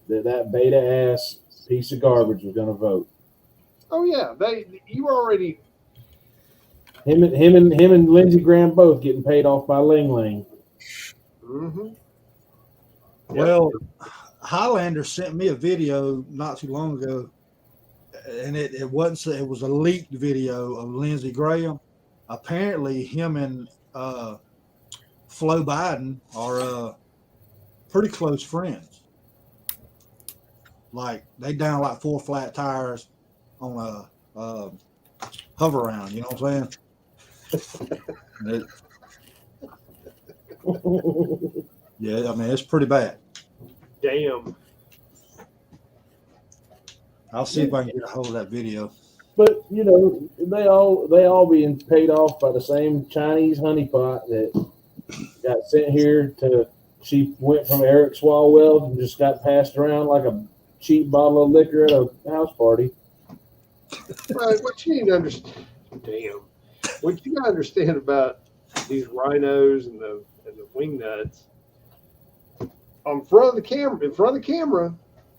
that beta ass piece of garbage was going to vote. Oh yeah, you already. Him and Lindsey Graham both getting paid off by Ling Ling. Mm-hmm. Well, Highlander sent me a video not too long ago, and it wasn't. It was a leaked video of Lindsey Graham. Apparently, him and Flo Biden are pretty close friends. Like they down like 4 flat tires on a hover round. You know what I'm saying? Yeah, I mean it's pretty bad. Damn. I'll see if I can get a hold of that video. But you know, they all being paid off by the same Chinese honeypot that got sent here to. She went from Eric Swalwell and just got passed around like a cheap bottle of liquor at a house party. Right, what you need to understand. Damn. what you gotta understand about these rhinos and the wing nuts, in front of the camera,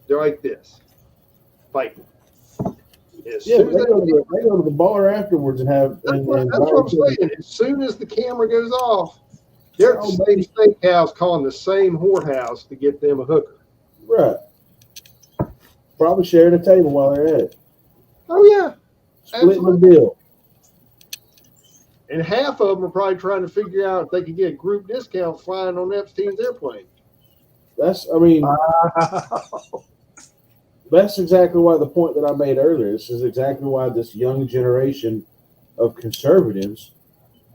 they're like this, fighting. As Yeah, soon they as go to the bar afterwards and have. that's And what I'm saying. As soon as the camera goes off, they're at the same steakhouse calling the same whorehouse to get them a hooker. Right. Probably sharing a table while they're at it. Oh yeah, Splitting the absolutely. bill. And half of them are probably trying to figure out if they can get a group discount flying on Epstein's airplane. That's exactly why the point that I made earlier. This is exactly why this young generation of conservatives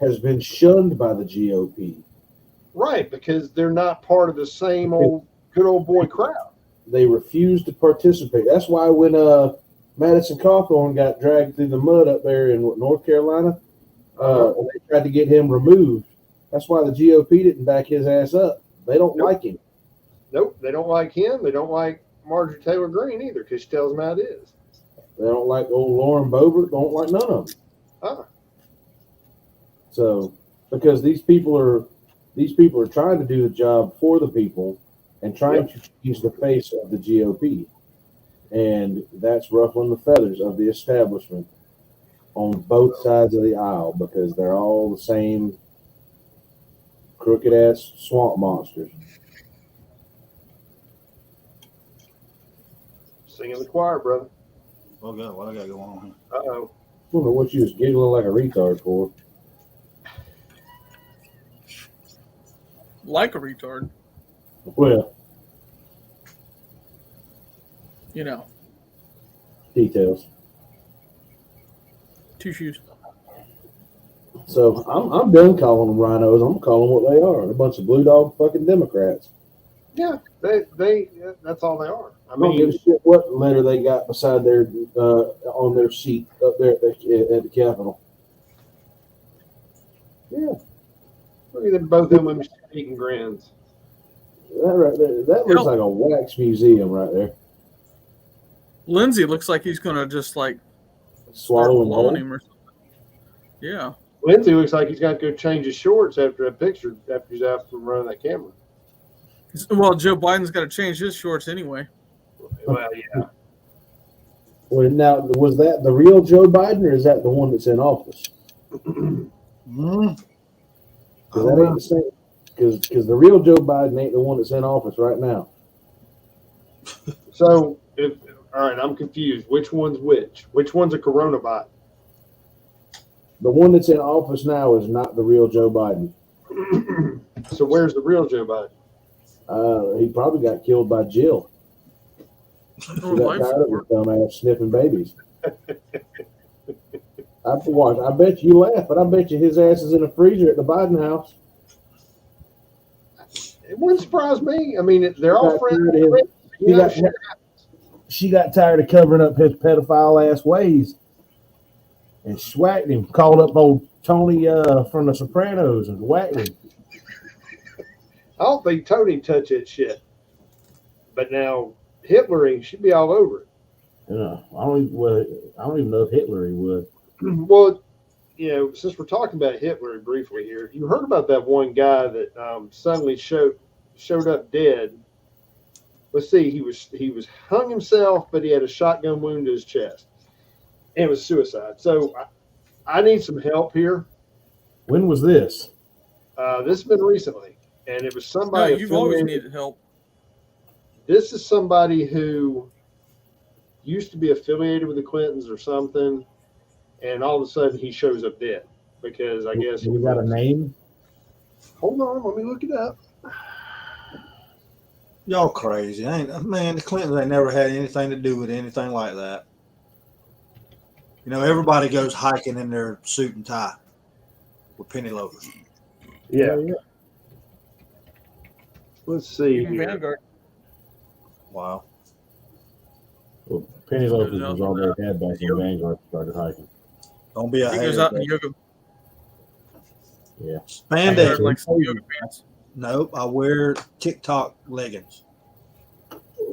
has been shunned by the GOP. Right, because they're not part of the same old good old boy crowd. They refuse to participate. That's why when Madison Cawthorn got dragged through the mud up there in North Carolina, and they tried to get him removed. That's why the GOP didn't back his ass up. They don't like him. Nope, they don't like him. They don't like Marjorie Taylor Greene either, because she tells them how it is. They don't like old Lauren Boebert. Don't like none of them. So, because these people are trying to do the job for the people and trying to change the face of the GOP, and that's ruffling the feathers of the establishment on both sides of the aisle, because they're all the same crooked ass swamp monsters. Singing the choir, brother. Oh God, what I got going on here? Uh-oh. I don't know what you was giggling like a retard for. Like a retard, Well, you know. details. Two shoes. So I'm done calling them rhinos. I'm calling them what they are. A bunch of blue dog fucking Democrats. Yeah, they that's all they are. I I don't give a shit what letter they got beside their on their seat up there at the Capitol. Yeah, look at them, both of them women speaking grins. that right there. That looks like a wax museum right there. Lindsay looks like he's gonna just like Swallow him blowing whole. him or something. Yeah. Lindsay looks like he's got to go change his shorts after that picture, after he's out from running that camera. Well, Joe Biden's got to change his shorts anyway. Well, yeah. Well, now, was that the real Joe Biden, or is that the one that's in office? Because that ain't the same. Because the real Joe Biden ain't the one that's in office right now. So, all right, I'm confused. Which one's which? Which one's a Corona bot? The one that's in office now is not the real Joe Biden. So where's the real Joe Biden? He probably got killed by Jill. She got tired of his dumbass sniffing babies. I bet you laugh, but I bet you his ass is in a freezer at the Biden house. It wouldn't surprise me. I mean, they're all friends. She got tired of covering up his pedophile ass ways and swacked him. Called up old Tony from The Sopranos and whacked him. I don't think Tony touched that shit. But now Hitler, should be all over it. Yeah, I don't even know if Hitler would. Well, since we're talking about Hitler briefly here, you heard about that one guy that suddenly showed up dead. Let's see, he was hung himself, but he had a shotgun wound to his chest. And it was suicide. So I need some help here. When was this? This has been recently. And it was somebody. No, you've always needed help. This is somebody who used to be affiliated with the Clintons or something, and all of a sudden he shows up dead because I guess he got a name. Hold on, let me look it up. Y'all crazy, man? The Clintons ain't never had anything to do with anything like that. Everybody goes hiking in their suit and tie with penny loafers. Yeah. Let's see Even here. Vanguard. Wow. Well, penny loafers was all they had back when Vanguard started hiking. Don't be a He hater. goes out in yoga. Yeah. Spandex. Like some yoga pants. Nope, I wear TikTok leggings.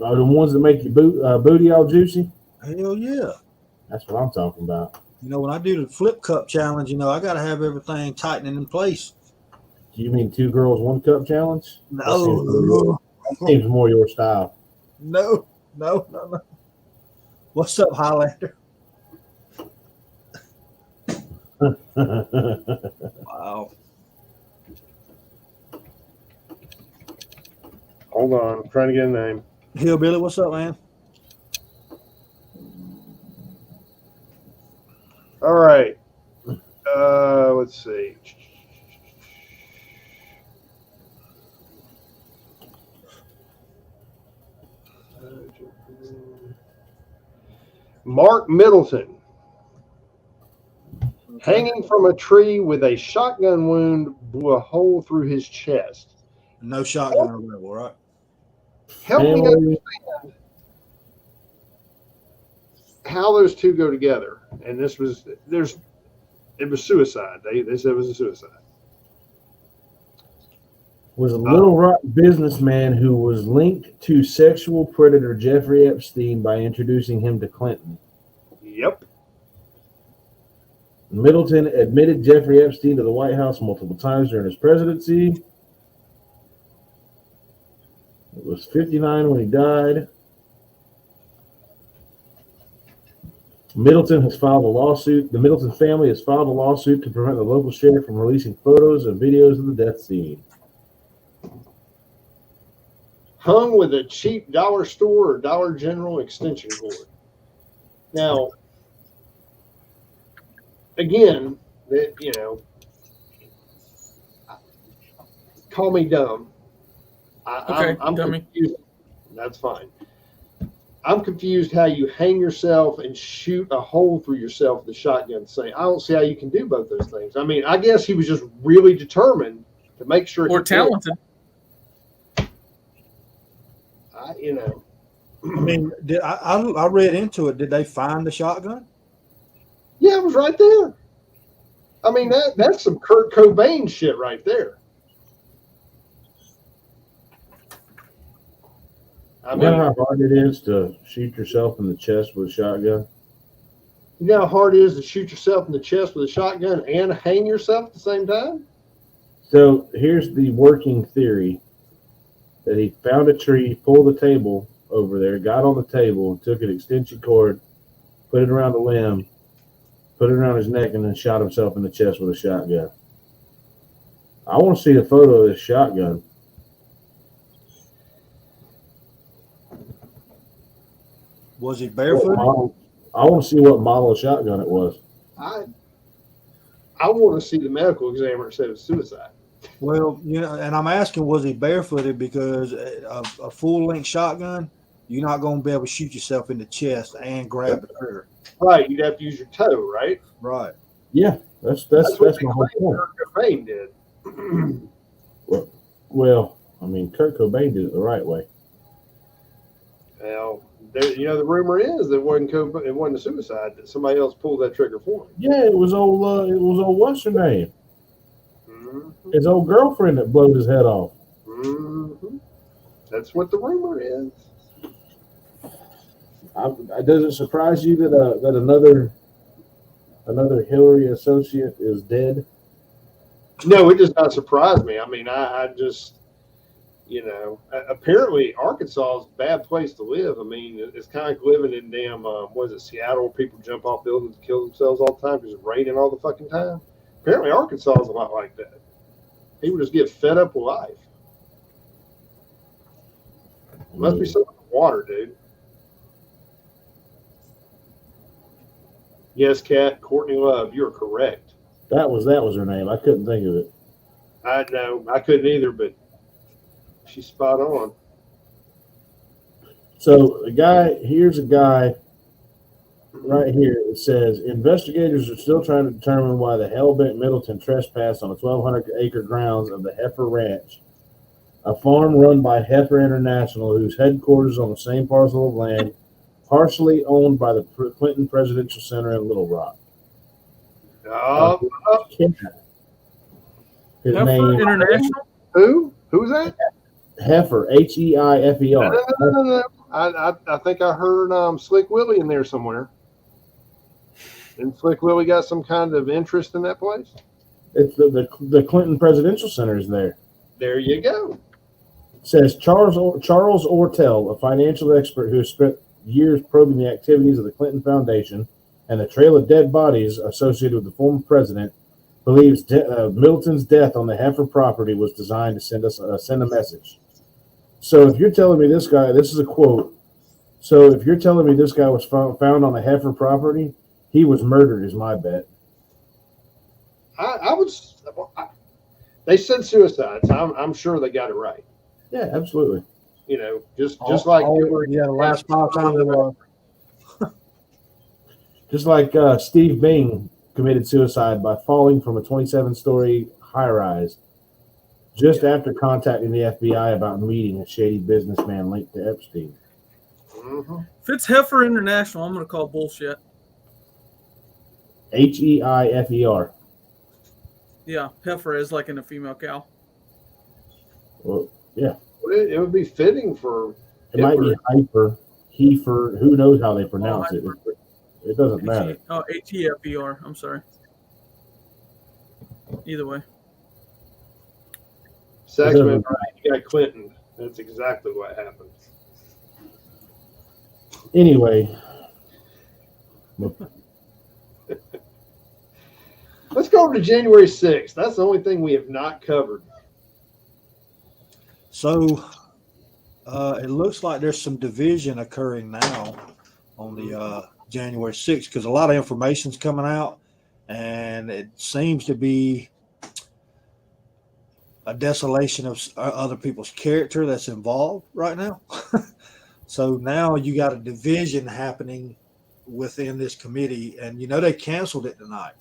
Are the ones that make your booty all juicy? Hell yeah. That's what I'm talking about. when I do the flip cup challenge, I got to have everything tightening in place. You mean 2 girls, 1 cup challenge? No, That seems more your style. no. What's up, Highlander? Wow. Hold on, I'm trying to get a name. Hillbilly, what's up, man? All right. Let's see. Mark Middleton, hanging from a tree with a shotgun wound, blew a hole through his chest. No shotgun available, right? Help me understand how those two go together. And it was suicide. They said it was a suicide. Was a Little Rock businessman who was linked to sexual predator Jeffrey Epstein by introducing him to Clinton. Yep. Middleton admitted Jeffrey Epstein to the White House multiple times during his presidency. It was 59 when he died. Middleton has filed a lawsuit. The Middleton family has filed a lawsuit to prevent the local sheriff from releasing photos and videos of the death scene. Hung with a cheap dollar store or Dollar General extension cord. Now, again, call me dumb. I'm dummy. confused. That's fine. I'm confused how you hang yourself and shoot a hole through yourself with a shotgun. I don't see how you can do both those things. I mean, I guess he was just really determined to make sure. Or talented. I mean, I read into it. Did they find the shotgun? Yeah, it was right there. I mean, that's some Kurt Cobain shit right there. You know how hard it is to shoot yourself in the chest with a shotgun? You know how hard it is to shoot yourself in the chest with a shotgun and hang yourself at the same time? So here's the working theory. That he found a tree, pulled the table over there, got on the table, took an extension cord, put it around the limb, put it around his neck, and then shot himself in the chest with a shotgun. I want to see the photo of this shotgun. Was he barefoot? I want to see what model of shotgun it was. I want to see the medical examiner said it was suicide. Well, and I'm asking, was he barefooted? Because a full-length shotgun, you're not going to be able to shoot yourself in the chest and grab the trigger. Right, you'd have to use your toe, right? Right. Yeah, that's my whole point. Kurt Cobain did. Well, I mean, Kurt Cobain did it the right way. Well, the rumor is that it wasn't a suicide, that somebody else pulled that trigger for him. Yeah, it was old what's her name? Mm-hmm. His old girlfriend that blowed his head off. Mm-hmm. That's what the rumor is. Does it surprise you that another Hillary associate is dead? No, it does not surprise me. I mean, I just, apparently Arkansas is a bad place to live. I mean, it's kind of like living in damn, Seattle, where people jump off buildings and kill themselves all the time because it's raining all the fucking time. Apparently Arkansas is a lot like that. People just get fed up with life. It must be something with water, dude. Yes, Kat, Courtney Love, you're correct. That was her name. I couldn't think of it. I know. I couldn't either, but she's spot on. So here's a guy right here. It says investigators are still trying to determine why the hell-bent Middleton trespassed on the 1,200-acre grounds of the Heifer Ranch, a farm run by Heifer International, whose headquarters on the same parcel of land, partially owned by the Clinton Presidential Center in Little Rock. His Heifer name International? Who? Who's that? Heifer, Heifer. No. I think I heard Slick Willie in there somewhere. And Slick Willie got some kind of interest in that place? It's the Clinton Presidential Center is there. There you go. It says Charles Ortel, a financial expert who has spent years probing the activities of the Clinton Foundation and the trail of dead bodies associated with the former president, believes Middleton's death on the Heifer property was designed to send a message. So if you're telling me this guy, this is a quote. So if you're telling me this guy was found on the Heifer property, he was murdered, is my bet. They said suicides. I'm sure they got it right. Yeah, absolutely. You know, just like the last 5 times. Just like Steve Bing committed suicide by falling from a 27-story high-rise just after contacting the FBI about meeting a shady businessman linked to Epstein. Mm-hmm. If it's Heifer International, I'm going to call bullshit. Heifer. Yeah, heifer is like in a female cow. Well, yeah. It would be fitting for. It might be heifer. Who knows how they pronounce it? It doesn't matter. Heifer. I'm sorry. Either way. Saxman, you got Clinton. That's exactly what happened. Anyway. Let's go over to January 6th. That's the only thing we have not covered. So it looks like there's some division occurring now on the January 6th because a lot of information's coming out, and it seems to be a desolation of other people's character that's involved right now. So now you got a division happening within this committee, and they canceled it tonight.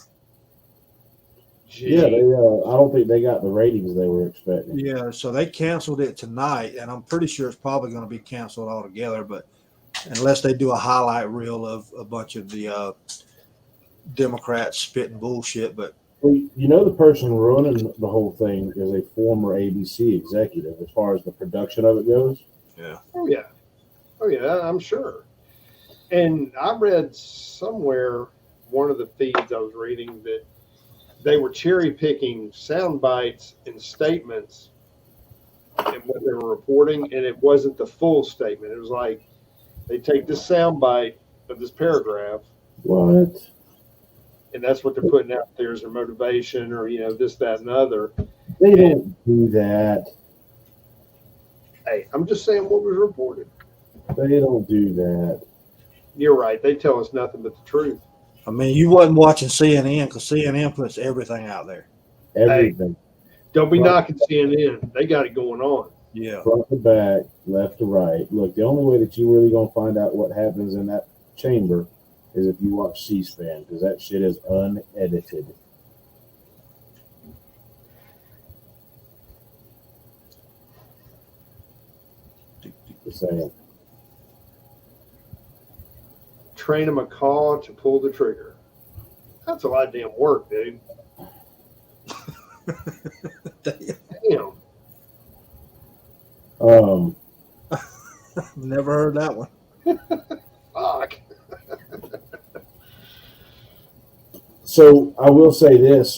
Yeah, I don't think they got the ratings they were expecting. Yeah, so they canceled it tonight, and I'm pretty sure it's probably going to be canceled altogether. But unless they do a highlight reel of a bunch of the Democrats spitting bullshit, but well, the person running the whole thing is a former ABC executive, as far as the production of it goes. Yeah. Oh yeah, I'm sure. And I read somewhere, one of the feeds I was reading, that they were cherry picking sound bites and statements and what they were reporting, and it wasn't the full statement. It was like they take this sound bite of this paragraph. What? And that's what they're putting out there as their motivation, or this, that, and other. They don't do that. Hey, I'm just saying what was reported. They don't do that. You're right. They tell us nothing but the truth. I mean, you wasn't watching CNN because CNN puts everything out there. Everything. Hey, don't be knocking CNN. They got it going on. Yeah. Front to back, left to right. Look, the only way that you really going to find out what happens in that chamber is if you watch C-SPAN, because that shit is unedited. Just saying. Train a macaw to pull the trigger. That's a lot of damn work, dude. Damn. Never heard that one. Fuck. So I will say this,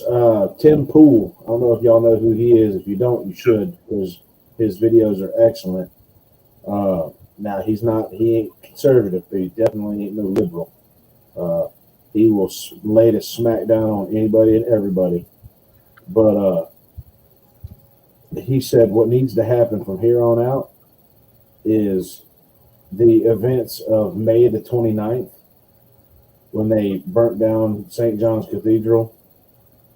Tim Pool, I don't know if y'all know who he is. If you don't, you should, because his videos are excellent. Now he ain't conservative, but he definitely ain't no liberal. He will lay the smack down on anybody and everybody. But he said what needs to happen from here on out is the events of May the 29th, when they burnt down St. John's Cathedral,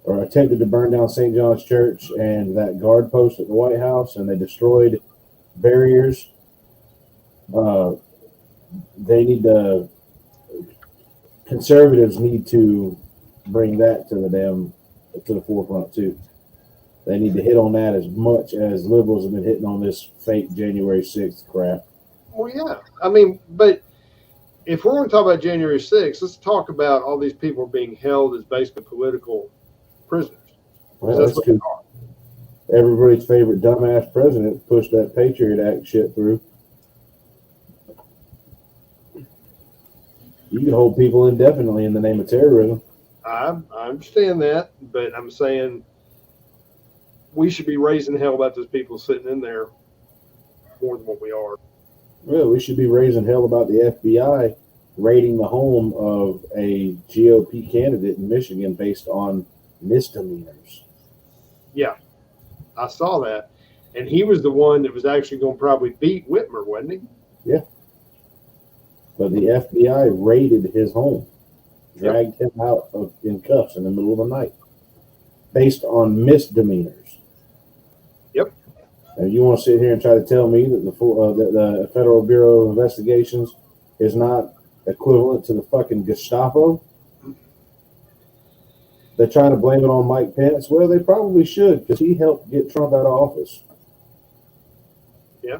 or attempted to burn down St. John's Church and that guard post at the White House, and they destroyed barriers. Conservatives need to bring that to the forefront too. They need to hit on that as much as liberals have been hitting on this fake January 6th crap. Well, yeah. I mean, but if we're going to talk about January 6th, let's talk about all these people being held as basically political prisoners. Well, that's because everybody's favorite dumbass president pushed that Patriot Act shit through. You can hold people indefinitely in the name of terrorism. I understand that, but I'm saying we should be raising hell about those people sitting in there more than what we are. Well, we should be raising hell about the FBI raiding the home of a GOP candidate in Michigan based on misdemeanors. Yeah, I saw that. And he was the one that was actually going to probably beat Whitmer, wasn't he? Yeah. But the FBI raided his home, dragged him out in cuffs in the middle of the night based on misdemeanors. Yep. And you want to sit here and try to tell me that the Federal Bureau of Investigations is not equivalent to the fucking Gestapo? They're trying to blame it on Mike Pence. Well, they probably should, because he helped get Trump out of office. Yeah.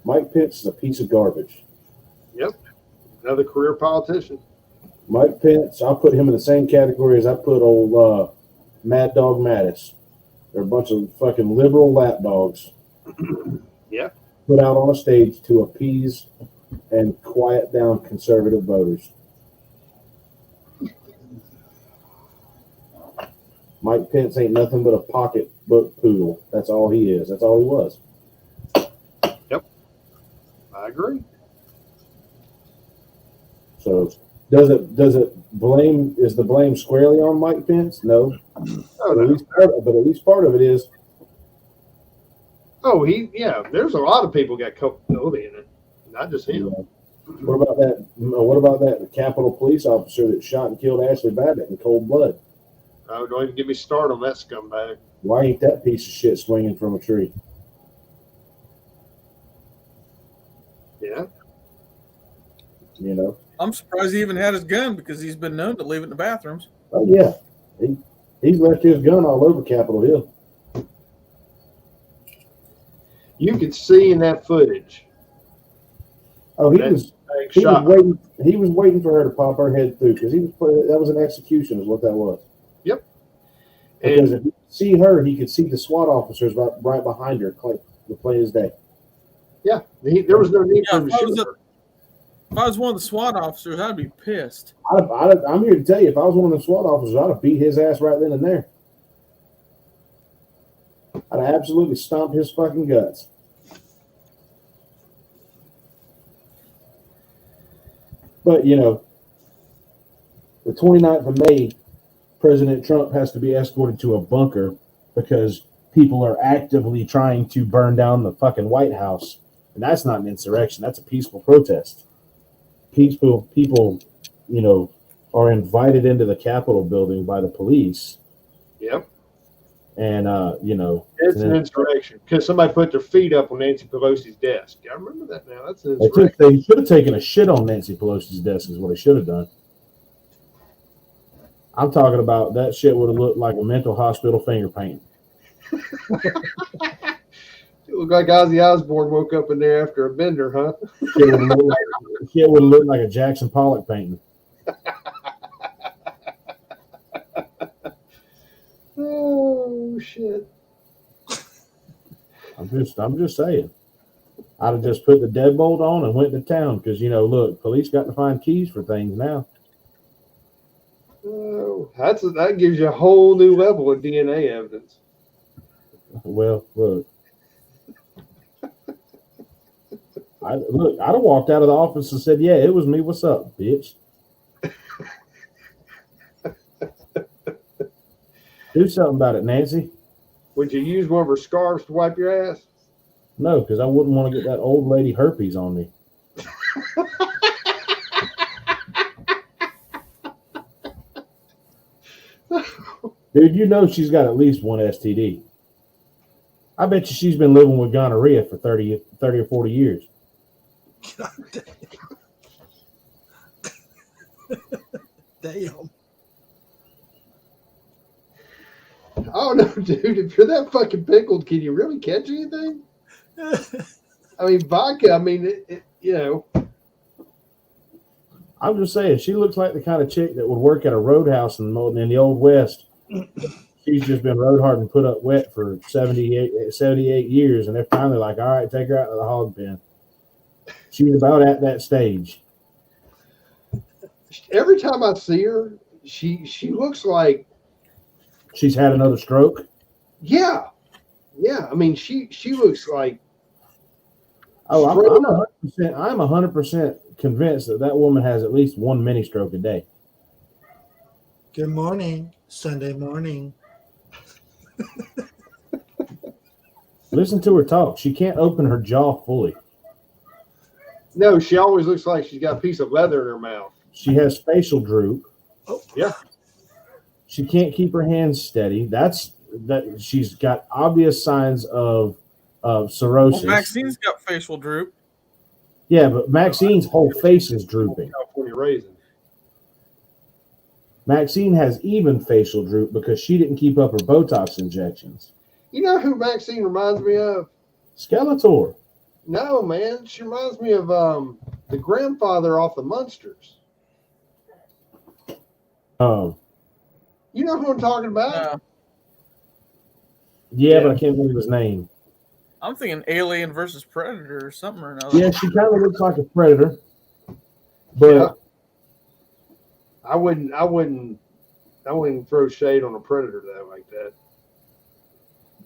Mike Pence is a piece of garbage. Yep. Another career politician. Mike Pence, I'll put him in the same category as I put old Mad Dog Mattis. They're a bunch of fucking liberal lapdogs. Yeah. Put out on a stage to appease and quiet down conservative voters. Mike Pence ain't nothing but a pocketbook poodle. That's all he is. That's all he was. Yep. I agree. So is the blame squarely on Mike Pence? No. Oh, but at least part of it is. Oh, there's a lot of people got culpability in it. Not just him. What about that Capitol police officer that shot and killed Ashley Babbitt in cold blood? Oh, don't even get me started on that scumbag. Why ain't that piece of shit swinging from a tree? Yeah. You know? I'm surprised he even had his gun because he's been known to leave it in the bathrooms. Oh, yeah. He's left his gun all over Capitol Hill. You could see in that footage. Oh, he was waiting for her to pop her head through because that was an execution is what that was. Yep. Because if you could see her, he could see the SWAT officers right behind her, plain as day. Yeah, there was no need for him to shoot her. If I was one of the SWAT officers, I'd be pissed. I'm here to tell you, if I was one of the SWAT officers, I'd have beat his ass right then and there. I'd have absolutely stomped his fucking guts. But, the 29th of May, President Trump has to be escorted to a bunker because people are actively trying to burn down the fucking White House. And that's not an insurrection. That's a peaceful protest. Peaceful people, are invited into the Capitol building by the police. Yep. And, it's an insurrection because somebody put their feet up on Nancy Pelosi's desk. I remember that now. That's an insurrection. They should have taken a shit on Nancy Pelosi's desk is what they should have done. I'm talking about that shit would have looked like a mental hospital finger paint. It looked like Ozzy Osbourne woke up in there after a bender, huh? Shit would have looked like a Jackson Pollock painting. Oh shit! I'm just saying. I'd have just put the deadbolt on and went to town because look, police got to find keys for things now. Oh, that gives you a whole new level of DNA evidence. Well, look. I'd have walked out of the office and said, "Yeah, it was me. What's up, bitch?" Do something about it, Nancy. Would you use one of her scarves to wipe your ass? No, because I wouldn't want to get that old lady herpes on me. Dude, she's got at least one STD. I bet you she's been living with gonorrhea for 30 or 40 years. God damn. Oh no, dude! If you're that fucking pickled, can you really catch anything? I mean, vodka. I mean, I'm just saying, she looks like the kind of chick that would work at a roadhouse in the Old West. She's just been road hard and put up wet for 78 years, and they're finally like, all right, take her out to the hog pen. She's about at that stage. every time I see her, she looks like She's had another stroke. yeah. I mean, she looks like Oh, straight I'm 100% convinced that woman has at least one mini stroke a day. Good morning, Sunday morning. Listen to her talk. She can't open her jaw fully. No, she always looks like she's got a piece of leather in her mouth. She has facial droop. Oh, Yeah. She can't keep her hands steady. She's got obvious signs of cirrhosis. Well, Maxine's got facial droop. Yeah, but Maxine's whole face is drooping. California raisin. Maxine has even facial droop because she didn't keep up her Botox injections. You know who Maxine reminds me of? Skeletor. No, man. She reminds me of the grandfather off the Munsters. Oh. You know who I'm talking about? Yeah, but I can't remember his name. I'm thinking Alien versus Predator or something or another. Yeah, she kind of looks like a predator. But Yeah. I wouldn't throw shade on a predator though like that.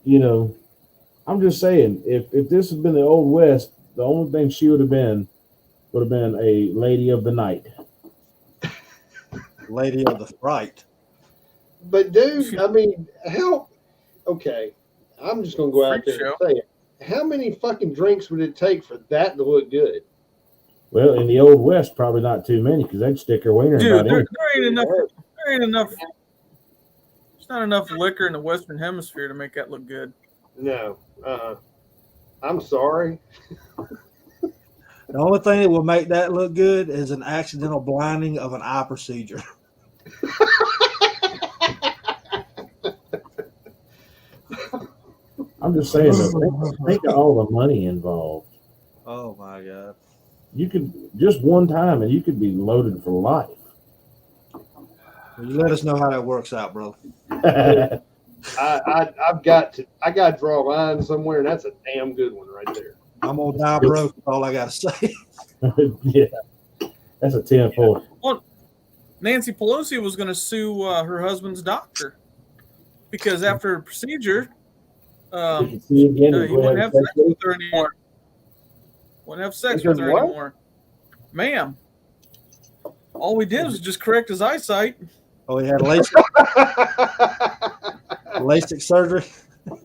you know, I'm just saying, if this had been the Old West, the only thing she would have been a lady of the night. Lady of the Fright. But dude, I mean, how? Okay, I'm just gonna go out Freak there show. and say it. How many fucking drinks would it take for that to look good? Well, in the Old West, probably not too many because they'd stick her wiener in Dude, about there anything. ain't enough. There ain't enough. There's not enough liquor in the Western Hemisphere to make that look good. No, I'm sorry. The only thing that will make that look good is an accidental blinding of an eye procedure. I'm just saying, though, think of all the money involved. Oh my God. You could just one time, and you could be loaded for life. Well, you let us know how that works out, bro. I've got to draw a line somewhere, and that's a damn good one right there. I'm gonna die broke. That's all I gotta say. Yeah, that's a 10-4. Well, Nancy Pelosi was going to sue her husband's doctor because after a procedure, You can see again. he wouldn't have sex with her anymore. Wouldn't have sex with her Because what? anymore. Ma'am, all we did was just correct his eyesight. Oh, he had LASIK surgery.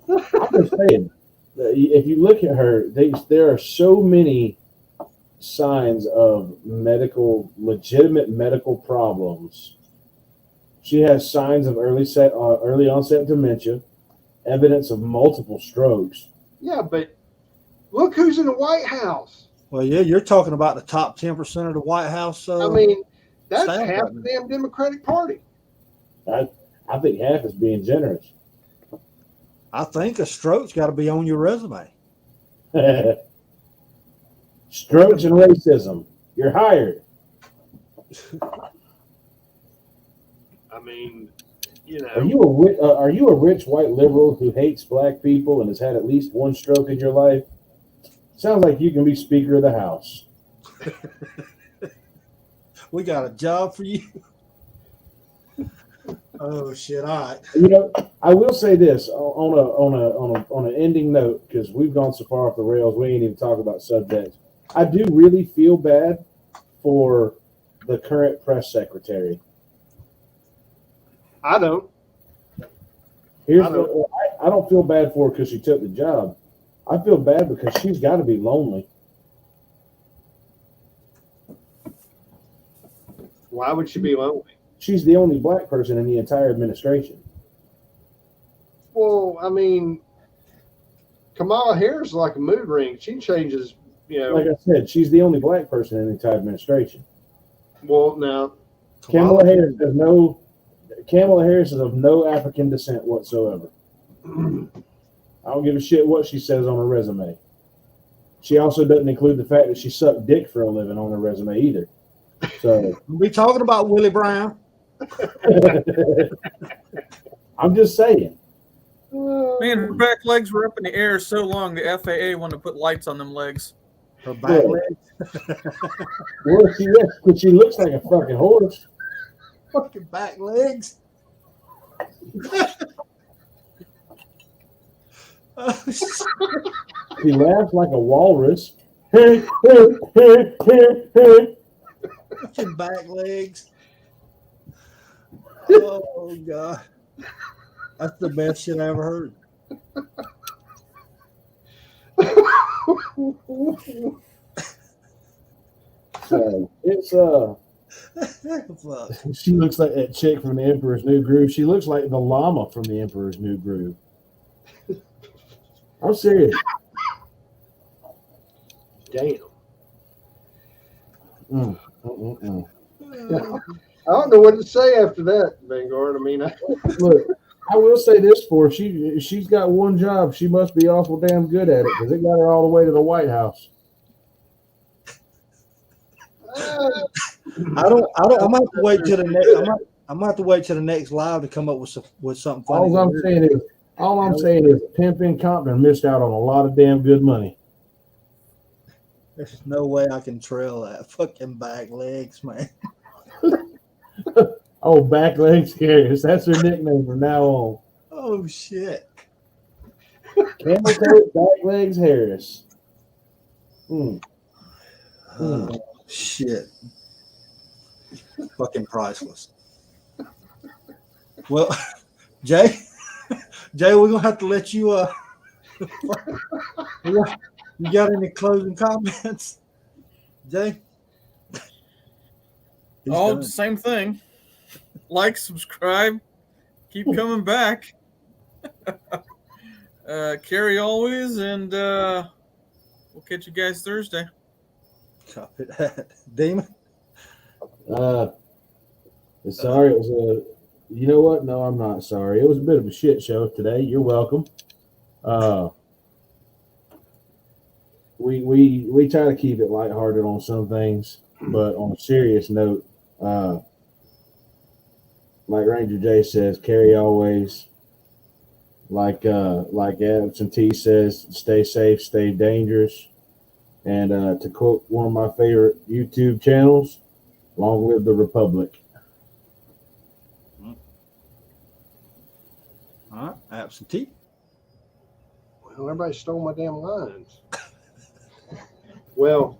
I'm just saying, if you look at her, there are so many signs of legitimate medical problems. She has signs of early onset dementia, evidence of multiple strokes. Yeah, but look who's in the White House. Well, yeah, you're talking about the top 10% of the White House. I mean, that's Sounds half like the damn Democratic Party. I think half is being generous. I think a stroke's got to be on your resume. Strokes and racism. You're hired. I mean, Are you a rich white liberal who hates black people and has had at least one stroke in your life? Sounds like you can be Speaker of the House. We got a job for you. Oh shit! All right. You know, I will say this on an ending note, because we've gone so far off the rails, we ain't even talk about subjects. I do really feel bad for the current press secretary. I don't. I don't feel bad for her because she took the job. I feel bad because she's got to be lonely. Why would she be lonely? She's the only black person in the entire administration. Well, I mean, Kamala Harris is like a mood ring. She changes, Like I said, she's the only black person in the entire administration. Well, now, Kamala Harris is of no African descent whatsoever. I don't give a shit what she says on her resume. She also doesn't include the fact that she sucked dick for a living on her resume either. So we talking about Willie Brown. I'm just saying. Man, her back legs were up in the air so long the FAA wanted to put lights on them legs. Her back legs. Well, she is, but she looks like a fucking horse. Fucking back legs. Oh, shit. She laughs like a walrus. Fucking back legs. Oh God. That's the best shit I ever heard. So it's Fuck. she looks like that chick from the Emperor's New Groove. She looks like the llama from the Emperor's New Groove. I'm serious. Damn. Uh, I don't know what to say after that, Vanguard. I mean, Look, I will say this for her. She's got one job. She must be awful damn good at it because it got her all the way to the White House. I don't. I'm gonna have to wait till the next. I'm gonna have to wait till the next live to come up with something funny. All I'm saying is, Pimpin' Compton missed out on a lot of damn good money. There's no way I can trail that fucking back legs, man. Oh, back legs Harris. That's her nickname from now on. Oh shit. Camel toe, back legs Harris. Shit. Fucking priceless. Well, Jay, we're gonna have to let you. You got any closing comments, Jay? He's done. Same thing. Like, subscribe, keep coming back. Carry always, and we'll catch you guys Thursday. Copy that. Demon? Sorry, it was a. You know what? No, I'm not sorry. It was a bit of a shit show today. You're welcome. We try to keep it lighthearted on some things, but on a serious note, like Ranger J says, carry always. Like Absentee says, stay safe, stay dangerous. And to quote one of my favorite YouTube channels, long live the Republic. All right, Absentee. well, everybody stole my damn lines. Well,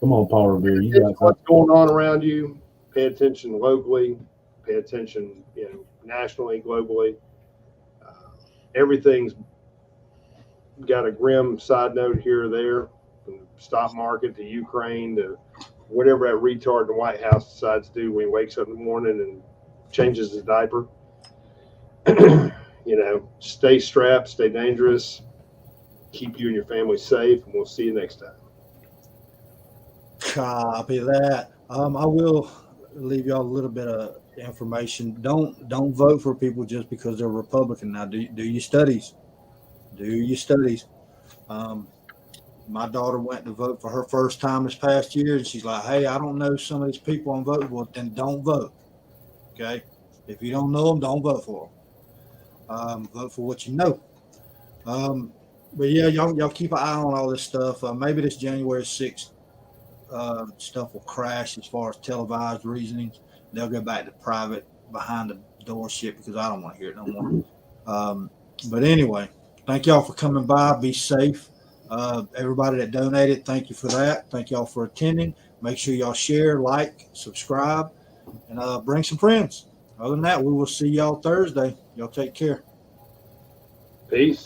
Come on, Paul Revere. You got what's going on around you. Pay attention locally. Pay attention, nationally, globally. Everything's got a grim side note here or there, from the stock market to Ukraine to whatever that retard in the White House decides to do when he wakes up in the morning and changes his diaper. Stay strapped, stay dangerous, keep you and your family safe, and we'll see you next time. Copy that. I will leave y'all a little bit of information. Don't vote for people just because they're Republican. Now, do your studies. Do your studies. My daughter went to vote for her first time this past year, and she's like, "Hey, I don't know some of these people I'm voting for." Then don't vote. Okay, if you don't know them, don't vote for them. Vote for what you know. But yeah, y'all keep an eye on all this stuff. Maybe this January 6th stuff will crash as far as televised reasonings. They'll go back to private behind the door shit because I don't want to hear it no more. But anyway, thank y'all for coming by. Be safe. Everybody that donated, thank you for that. Thank y'all for attending. Make sure y'all share, like, subscribe, and bring some friends. Other than that, we will see y'all Thursday. Y'all take care. Peace.